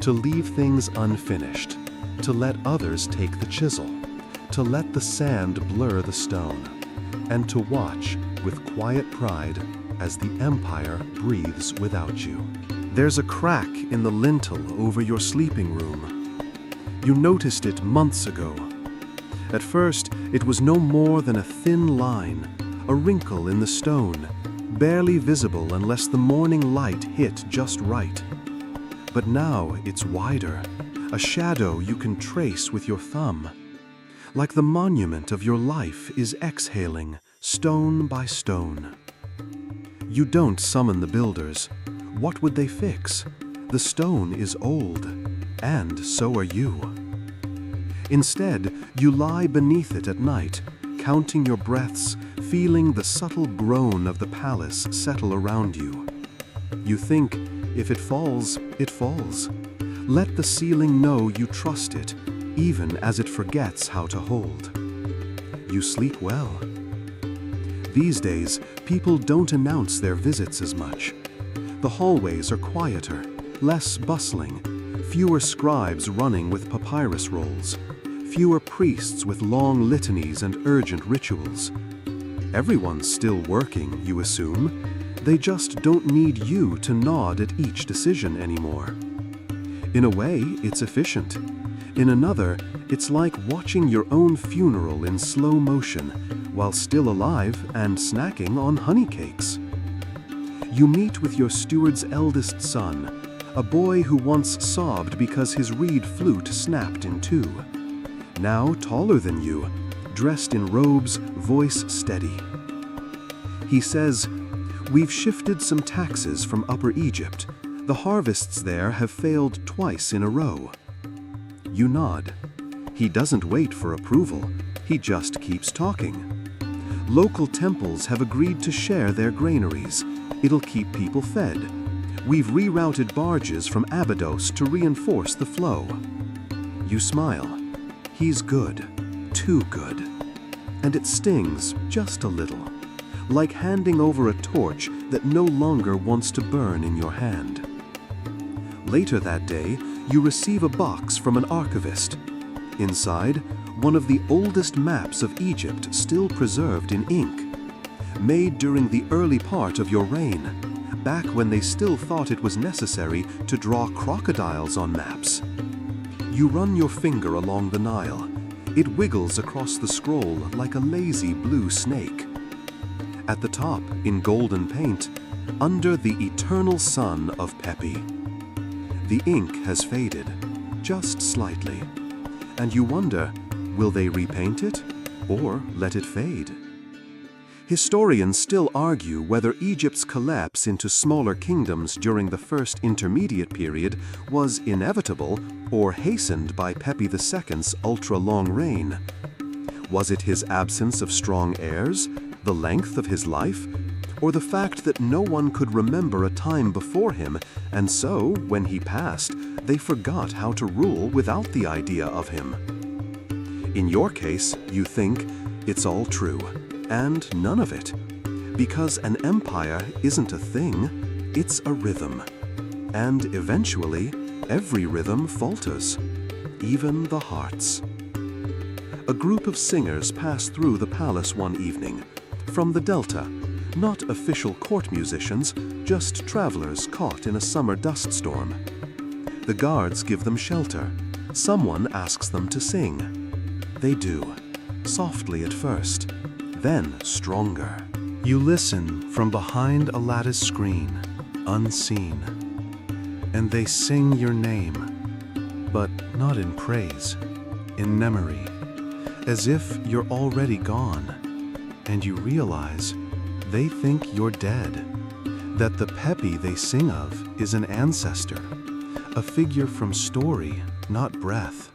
To leave things unfinished. To let others take the chisel. To let the sand blur the stone. And to watch, with quiet pride, as the empire breathes without you. There's a crack in the lintel over your sleeping room. You noticed it months ago. At first, it was no more than a thin line, a wrinkle in the stone, barely visible unless the morning light hit just right. But now it's wider, a shadow you can trace with your thumb. Like the monument of your life is exhaling, stone by stone. You don't summon the builders. What would they fix? The stone is old, and so are you. Instead, you lie beneath it at night, counting your breaths, feeling the subtle groan of the palace settle around you. You think, if it falls, it falls. Let the ceiling know you trust it, even as it forgets how to hold. You sleep well. These days, people don't announce their visits as much. The hallways are quieter, less bustling, fewer scribes running with papyrus rolls, fewer priests with long litanies and urgent rituals. Everyone's still working, you assume. They just don't need you to nod at each decision anymore. In a way, it's efficient. In another, it's like watching your own funeral in slow motion while still alive and snacking on honey cakes. You meet with your steward's eldest son, a boy who once sobbed because his reed flute snapped in two. Now taller than you, dressed in robes, voice steady. He says, "We've shifted some taxes from Upper Egypt. The harvests there have failed twice in a row." You nod. He doesn't wait for approval. He just keeps talking. Local temples have agreed to share their granaries. It'll keep people fed. We've rerouted barges from Abydos to reinforce the flow. You smile. He's good. Too good. And it stings just a little, like handing over a torch that no longer wants to burn in your hand. Later that day, You receive a box from an archivist. Inside, one of the oldest maps of Egypt still preserved in ink, made during the early part of your reign, back when they still thought it was necessary to draw crocodiles on maps. You run your finger along the Nile. It wiggles across the scroll like a lazy blue snake. At the top, in golden paint, under the eternal sun of Pepi. The ink has faded, just slightly, and you wonder, will they repaint it or let it fade? Historians still argue whether Egypt's collapse into smaller kingdoms during the first intermediate period was inevitable or hastened by Pepi II's ultra-long reign. Was it his absence of strong heirs, the length of his life, or the fact that no one could remember a time before him, and so, when he passed, they forgot how to rule without the idea of him? In your case, you think it's all true, and none of it. Because an empire isn't a thing, it's a rhythm. And eventually, every rhythm falters, even the heart's. A group of singers passed through the palace one evening, from the Delta, not official court musicians, just travelers caught in a summer dust storm. The guards give them shelter. Someone asks them to sing. They do, softly at first, then stronger. You listen from behind a lattice screen, unseen, and they sing your name, but not in praise, in memory, as if you're already gone, and you realize they think you're dead, that the Pepi they sing of is an ancestor, a figure from story, not breath.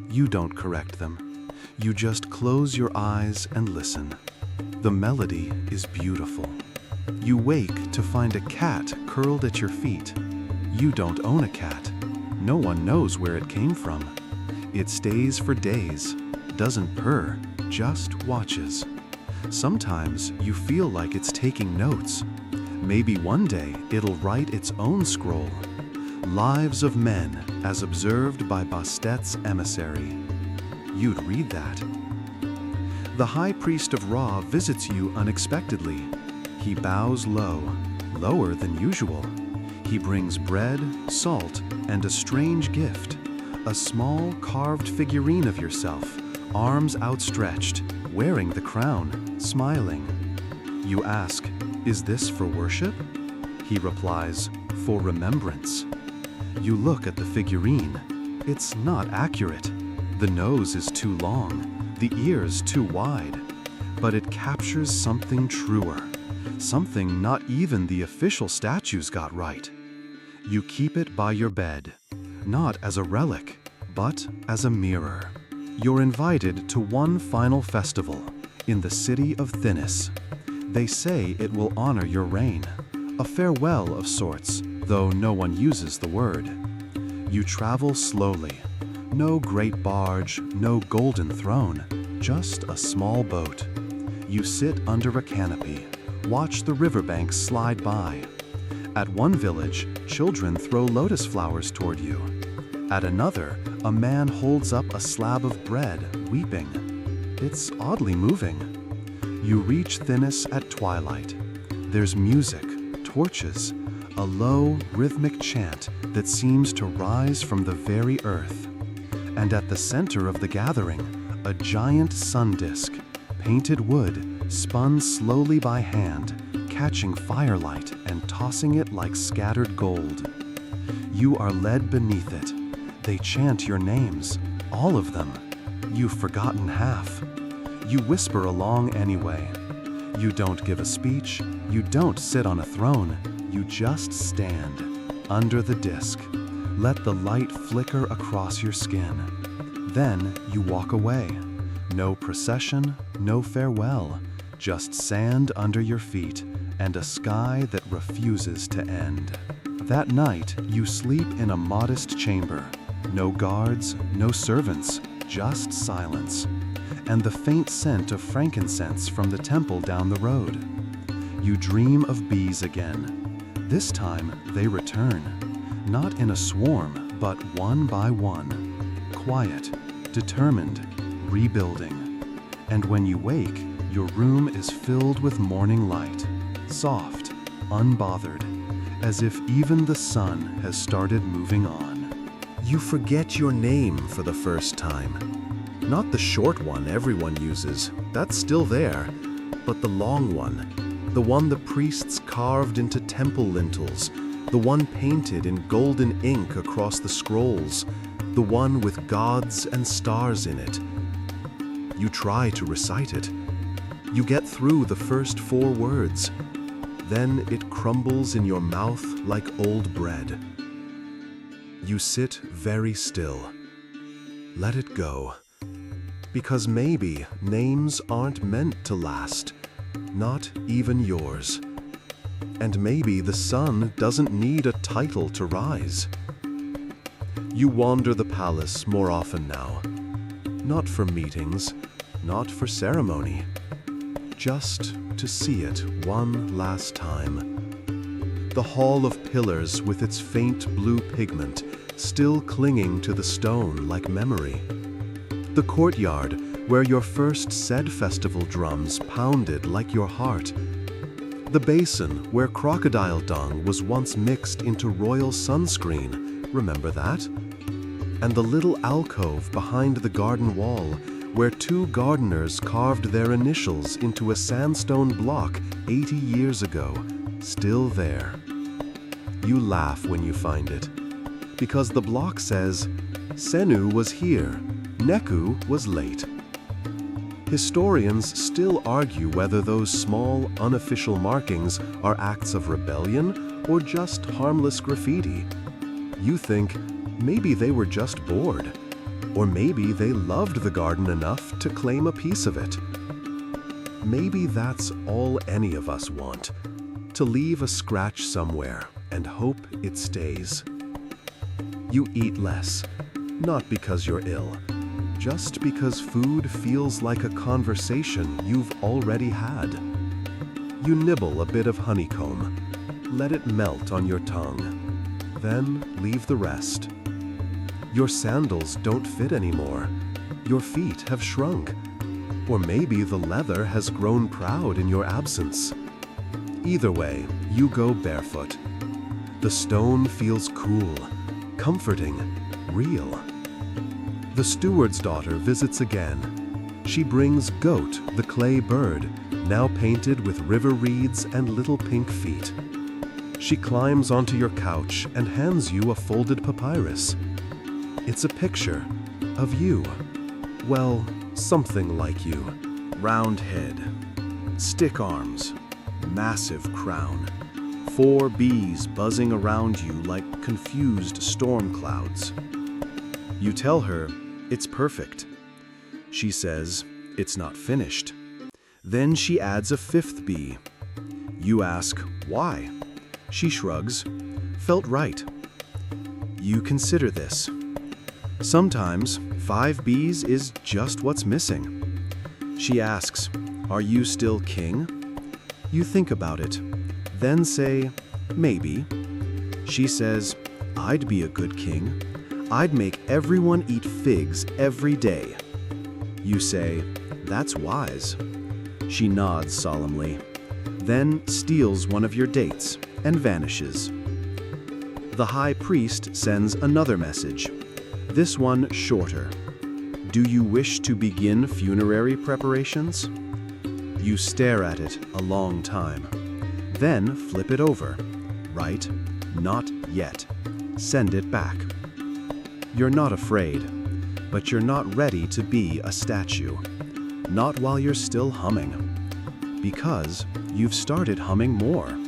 You don't correct them. You just close your eyes and listen. The melody is beautiful. You wake to find a cat curled at your feet. You don't own a cat. No one knows where it came from. It stays for days, doesn't purr, just watches. Sometimes you feel like it's taking notes. Maybe one day it'll write its own scroll. Lives of Men as observed by Bastet's emissary. You'd read that. The high priest of Ra visits you unexpectedly. He bows low, lower than usual. He brings bread, salt, and a strange gift, a small carved figurine of yourself, arms outstretched, wearing the crown, smiling. You ask, "Is this for worship?" He replies, "For remembrance." You look at the figurine. It's not accurate. The nose is too long, the ears too wide, but it captures something truer, something not even the official statues got right. You keep it by your bed, not as a relic, but as a mirror. You're invited to one final festival in the city of Thinis. They say it will honor your reign, a farewell of sorts, though no one uses the word. You travel slowly. No great barge, no golden throne, just a small boat. You sit under a canopy, watch the riverbanks slide by. At one village, children throw lotus flowers toward you. At another, a man holds up a slab of bread, weeping. It's oddly moving. You reach Thinis at twilight. There's music, torches, a low, rhythmic chant that seems to rise from the very earth. And at the center of the gathering, a giant sun disk, painted wood, spun slowly by hand, catching firelight and tossing it like scattered gold. You are led beneath it. They chant your names, all of them. You've forgotten half. You whisper along anyway. You don't give a speech. You don't sit on a throne. You just stand under the disk. Let the light flicker across your skin. Then you walk away. No procession, no farewell, just sand under your feet and a sky that refuses to end. That night, you sleep in a modest chamber. No guards, no servants, just silence. And the faint scent of frankincense from the temple down the road. You dream of bees again. This time, they return. Not in a swarm, but one by one, quiet, determined, rebuilding. And when you wake, your room is filled with morning light, soft, unbothered, as if even the sun has started moving on. You forget your name for the first time. Not the short one everyone uses, that's still there, but the long one, the one the priests carved into temple lintels, the one painted in golden ink across the scrolls, the one with gods and stars in it. You try to recite it. You get through the first 4 words. Then it crumbles in your mouth like old bread. You sit very still. Let it go. Because maybe names aren't meant to last, not even yours. And maybe the sun doesn't need a title to rise. You wander the palace more often now. Not for meetings, not for ceremony. Just to see it one last time. The hall of pillars with its faint blue pigment still clinging to the stone like memory. The courtyard where your first said festival drums pounded like your heart. The basin where crocodile dung was once mixed into royal sunscreen, remember that? And the little alcove behind the garden wall where 2 gardeners carved their initials into a sandstone block 80 years ago, still there. You laugh when you find it, because the block says, Senu was here, Neku was late. Historians still argue whether those small, unofficial markings are acts of rebellion or just harmless graffiti. You think, maybe they were just bored. Or maybe they loved the garden enough to claim a piece of it. Maybe that's all any of us want, to leave a scratch somewhere and hope it stays. You eat less, not because you're ill, just because food feels like a conversation you've already had. You nibble a bit of honeycomb, let it melt on your tongue, then leave the rest. Your sandals don't fit anymore. Your feet have shrunk. Or maybe the leather has grown proud in your absence. Either way, you go barefoot. The stone feels cool, comforting, real. The steward's daughter visits again. She brings Goat, the clay bird, now painted with river reeds and little pink feet. She climbs onto your couch and hands you a folded papyrus. It's a picture of you. Well, something like you. Round head, stick arms, massive crown, 4 bees buzzing around you like confused storm clouds. You tell her it's perfect. She says it's not finished. Then she adds a 5th bee. You ask why. She shrugs. Felt right. You consider this. Sometimes 5 bees is just what's missing. She asks, are you still king? You think about it, then say, maybe. She says, I'd be a good king. I'd make everyone eat figs every day. You say, that's wise. She nods solemnly, then steals one of your dates and vanishes. The high priest sends another message, this one shorter. Do you wish to begin funerary preparations? You stare at it a long time, then flip it over. Write, not yet. Send it back. You're not afraid, but you're not ready to be a statue. Not while you're still humming. Because you've started humming more.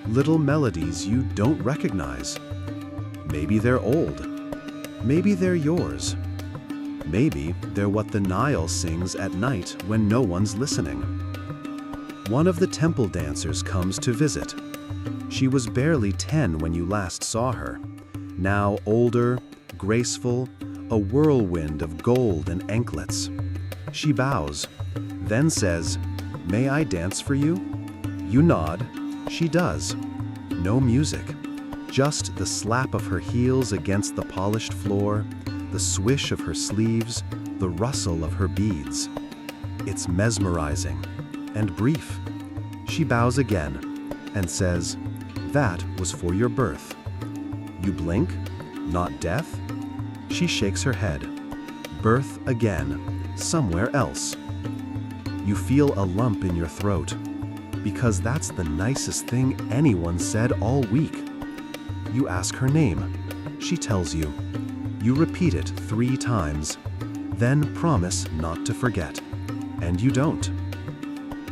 Little melodies you don't recognize. Maybe they're old. Maybe they're yours. Maybe they're what the Nile sings at night when no one's listening. One of the temple dancers comes to visit. She was barely 10 when you last saw her. Now older, graceful, a whirlwind of gold and anklets. She bows, then says, "May I dance for you?" You nod. She does. No music. Just the slap of her heels against the polished floor, the swish of her sleeves, the rustle of her beads. It's mesmerizing and brief. She bows again and says, "That was for your birth." You blink, not death? She shakes her head. Birth again, somewhere else. You feel a lump in your throat, because that's the nicest thing anyone said all week. You ask her name. She tells you. You repeat it 3 times, then promise not to forget. And you don't.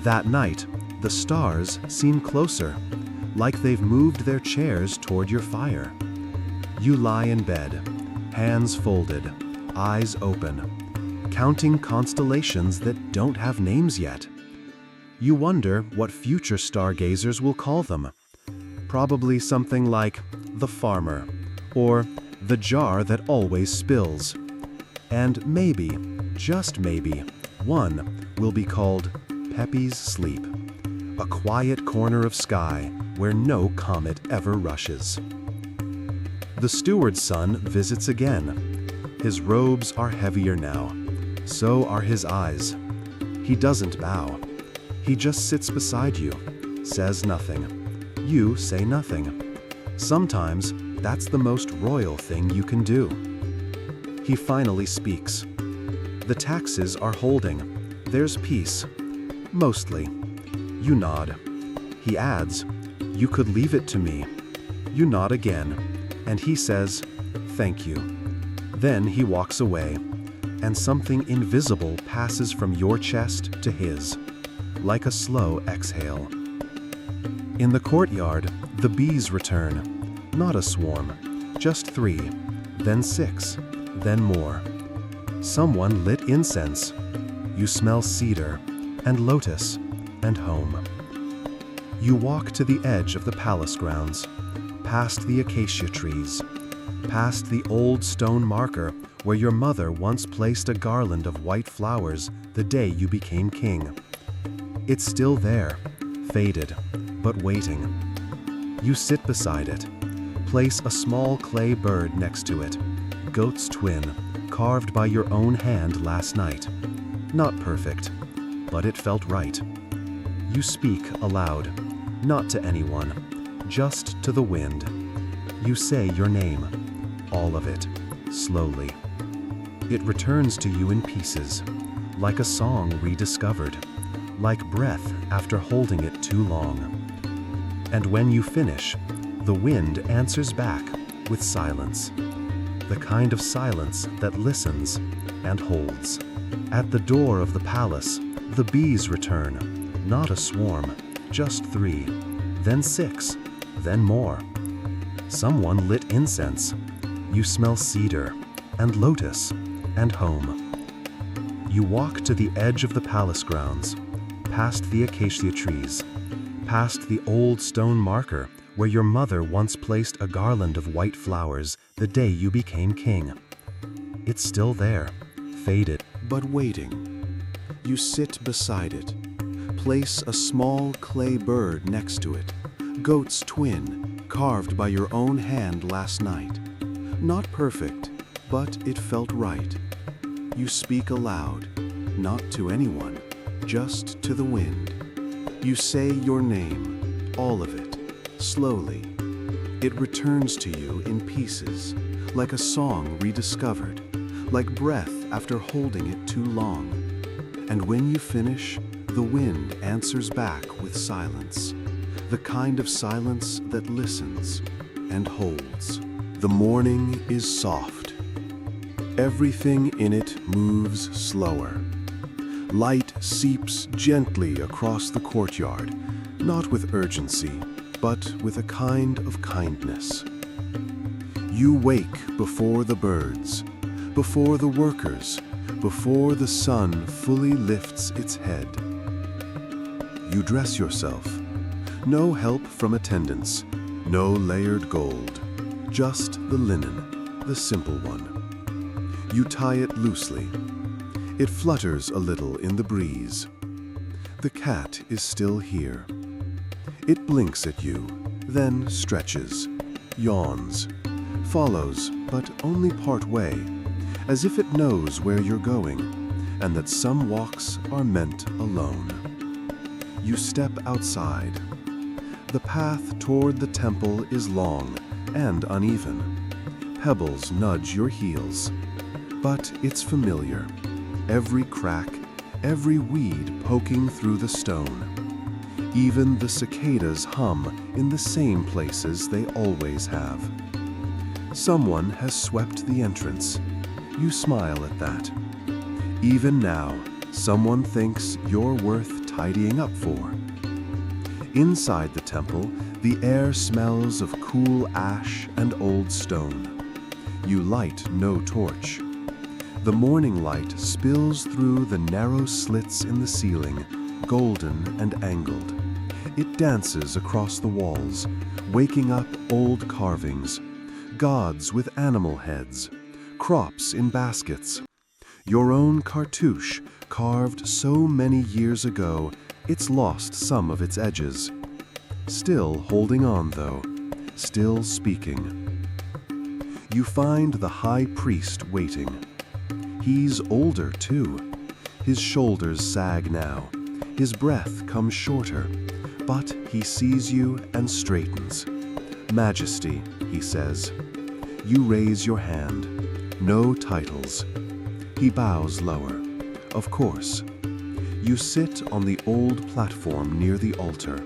That night, the stars seem closer, like they've moved their chairs toward your fire. You lie in bed, hands folded, eyes open, counting constellations that don't have names yet. You wonder what future stargazers will call them. Probably something like the farmer, or the jar that always spills. And maybe, just maybe, one will be called Pepi's Sleep, a quiet corner of sky where no comet ever rushes. The steward's son visits again. His robes are heavier now. So are his eyes. He doesn't bow. He just sits beside you, says nothing. You say nothing. Sometimes that's the most royal thing you can do. He finally speaks. The taxes are holding. There's peace. Mostly. You nod. He adds, "You could leave it to me." You nod again, and he says, "Thank you." Then he walks away, and something invisible passes from your chest to his, like a slow exhale. In the courtyard, the bees return. Not a swarm, just 3, then 6, then more. Someone lit incense. You smell cedar, and lotus, and home. You walk to the edge of the palace grounds, past the acacia trees, past the old stone marker where your mother once placed a garland of white flowers the day you became king. It's still there, faded, but waiting. You sit beside it, place a small clay bird next to it, goat's twin, carved by your own hand last night. Not perfect, but it felt right. You speak aloud, not to anyone, just to the wind. You say your name, all of it, slowly. It returns to you in pieces, like a song rediscovered, like breath after holding it too long. And when you finish, the wind answers back with silence, the kind of silence that listens and holds. At the door of the palace, the bees return, not a swarm, just 3, then 6, then more. Someone lit incense. You smell cedar, and lotus, and home. You walk to the edge of the palace grounds, past the acacia trees, past the old stone marker where your mother once placed a garland of white flowers the day you became king. It's still there, faded, but waiting. You sit beside it, place a small clay bird next to it, goat's twin, carved by your own hand last night. Not perfect, but it felt right. You speak aloud, not to anyone, just to the wind. You say your name, all of it, slowly. It returns to you in pieces, like a song rediscovered, like breath after holding it too long. And when you finish, the wind answers back with silence, the kind of silence that listens and holds. The morning is soft. Everything in it moves slower. Light seeps gently across the courtyard, not with urgency, but with a kind of kindness. You wake before the birds, before the workers, before the sun fully lifts its head. You dress yourself. No help from attendants, no layered gold, just the linen, the simple one. You tie it loosely. It flutters a little in the breeze. The cat is still here. It blinks at you, then stretches, yawns, follows, but only part way, as if it knows where you're going, and that some walks are meant alone. You step outside. The path toward the temple is long and uneven. Pebbles nudge your heels, but it's familiar. Every crack, every weed poking through the stone. Even the cicadas hum in the same places they always have. Someone has swept the entrance. You smile at that. Even now, someone thinks you're worth tidying up for. Inside the temple, the air smells of cool ash and old stone. You light no torch. The morning light spills through the narrow slits in the ceiling, golden and angled. It dances across the walls, waking up old carvings, gods with animal heads, crops in baskets. Your own cartouche, carved so many years ago, it's lost some of its edges. Still holding on, though, still speaking. You find the high priest waiting. He's older, too. His shoulders sag now. His breath comes shorter, but he sees you and straightens. Majesty, he says. You raise your hand. No titles. He bows lower. Of course. You sit on the old platform near the altar.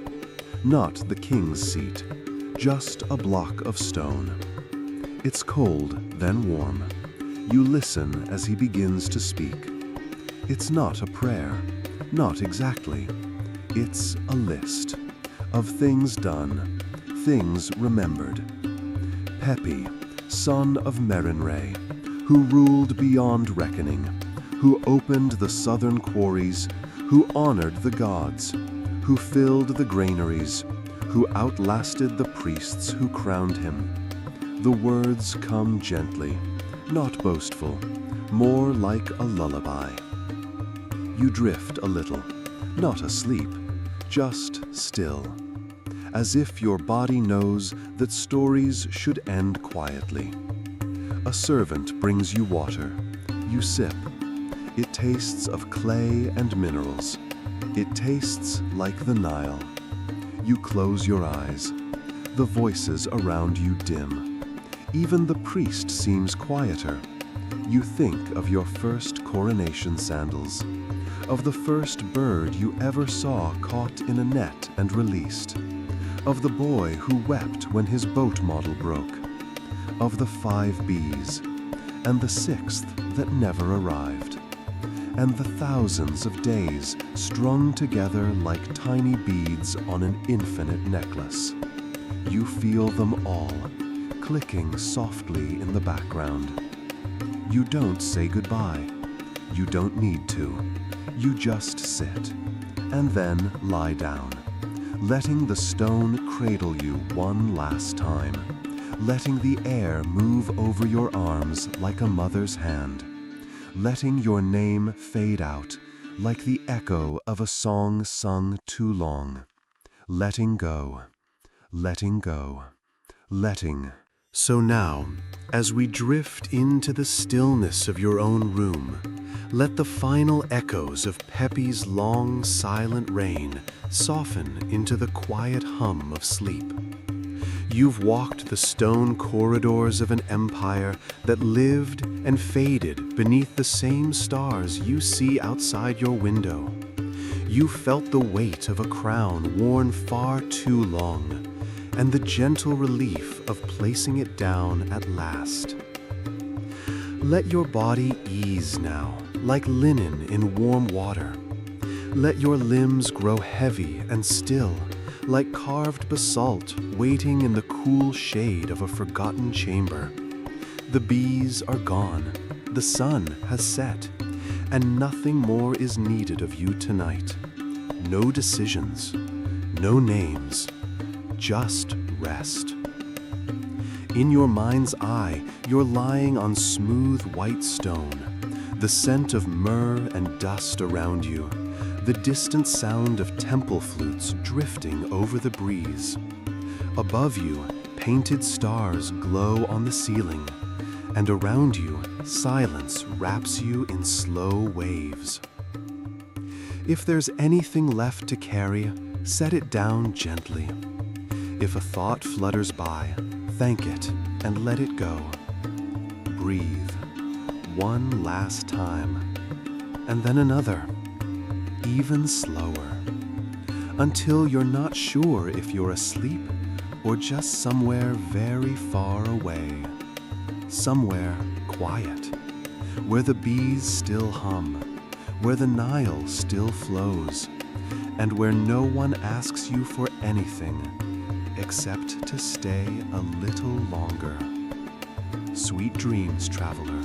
Not the king's seat, just a block of stone. It's cold, then warm. You listen as he begins to speak. It's not a prayer, not exactly. It's a list of things done, things remembered. Pepi, son of Merinre, who ruled beyond reckoning, who opened the southern quarries, who honored the gods, who filled the granaries, who outlasted the priests who crowned him. The words come gently, not boastful, more like a lullaby. You drift a little, not asleep, just still, as if your body knows that stories should end quietly. A servant brings you water. You sip. It tastes of clay and minerals. It tastes like the Nile. You close your eyes. The voices around you dim. Even the priest seems quieter. You think of your first coronation sandals, of the first bird you ever saw caught in a net and released, of the boy who wept when his boat model broke, of the 5 bees, and the 6th that never arrived, and the thousands of days strung together like tiny beads on an infinite necklace. You feel them all, clicking softly in the background. You don't say goodbye. You don't need to. You just sit, and then lie down, letting the stone cradle you one last time, letting the air move over your arms like a mother's hand, letting your name fade out like the echo of a song sung too long, letting go, letting go, letting. So now, as we drift into the stillness of your own room, let the final echoes of Pepi's long, silent reign soften into the quiet hum of sleep. You've walked the stone corridors of an empire that lived and faded beneath the same stars you see outside your window. You felt the weight of a crown worn far too long, and the gentle relief of placing it down at last. Let your body ease now, like linen in warm water. Let your limbs grow heavy and still, like carved basalt waiting in the cool shade of a forgotten chamber. The bees are gone, the sun has set, and nothing more is needed of you tonight. No decisions, no names, just rest. In your mind's eye, you're lying on smooth white stone, the scent of myrrh and dust around you, the distant sound of temple flutes drifting over the breeze. Above you, Painted stars glow on the ceiling, and around you, silence wraps you in slow waves. If there's anything left to carry, set it down gently. If a thought flutters by, thank it and let it go. Breathe one last time, and then another, even slower, until you're not sure if you're asleep or just somewhere very far away, somewhere quiet, where the bees still hum, where the Nile still flows, and where no one asks you for anything except to stay a little longer. Sweet dreams, traveler.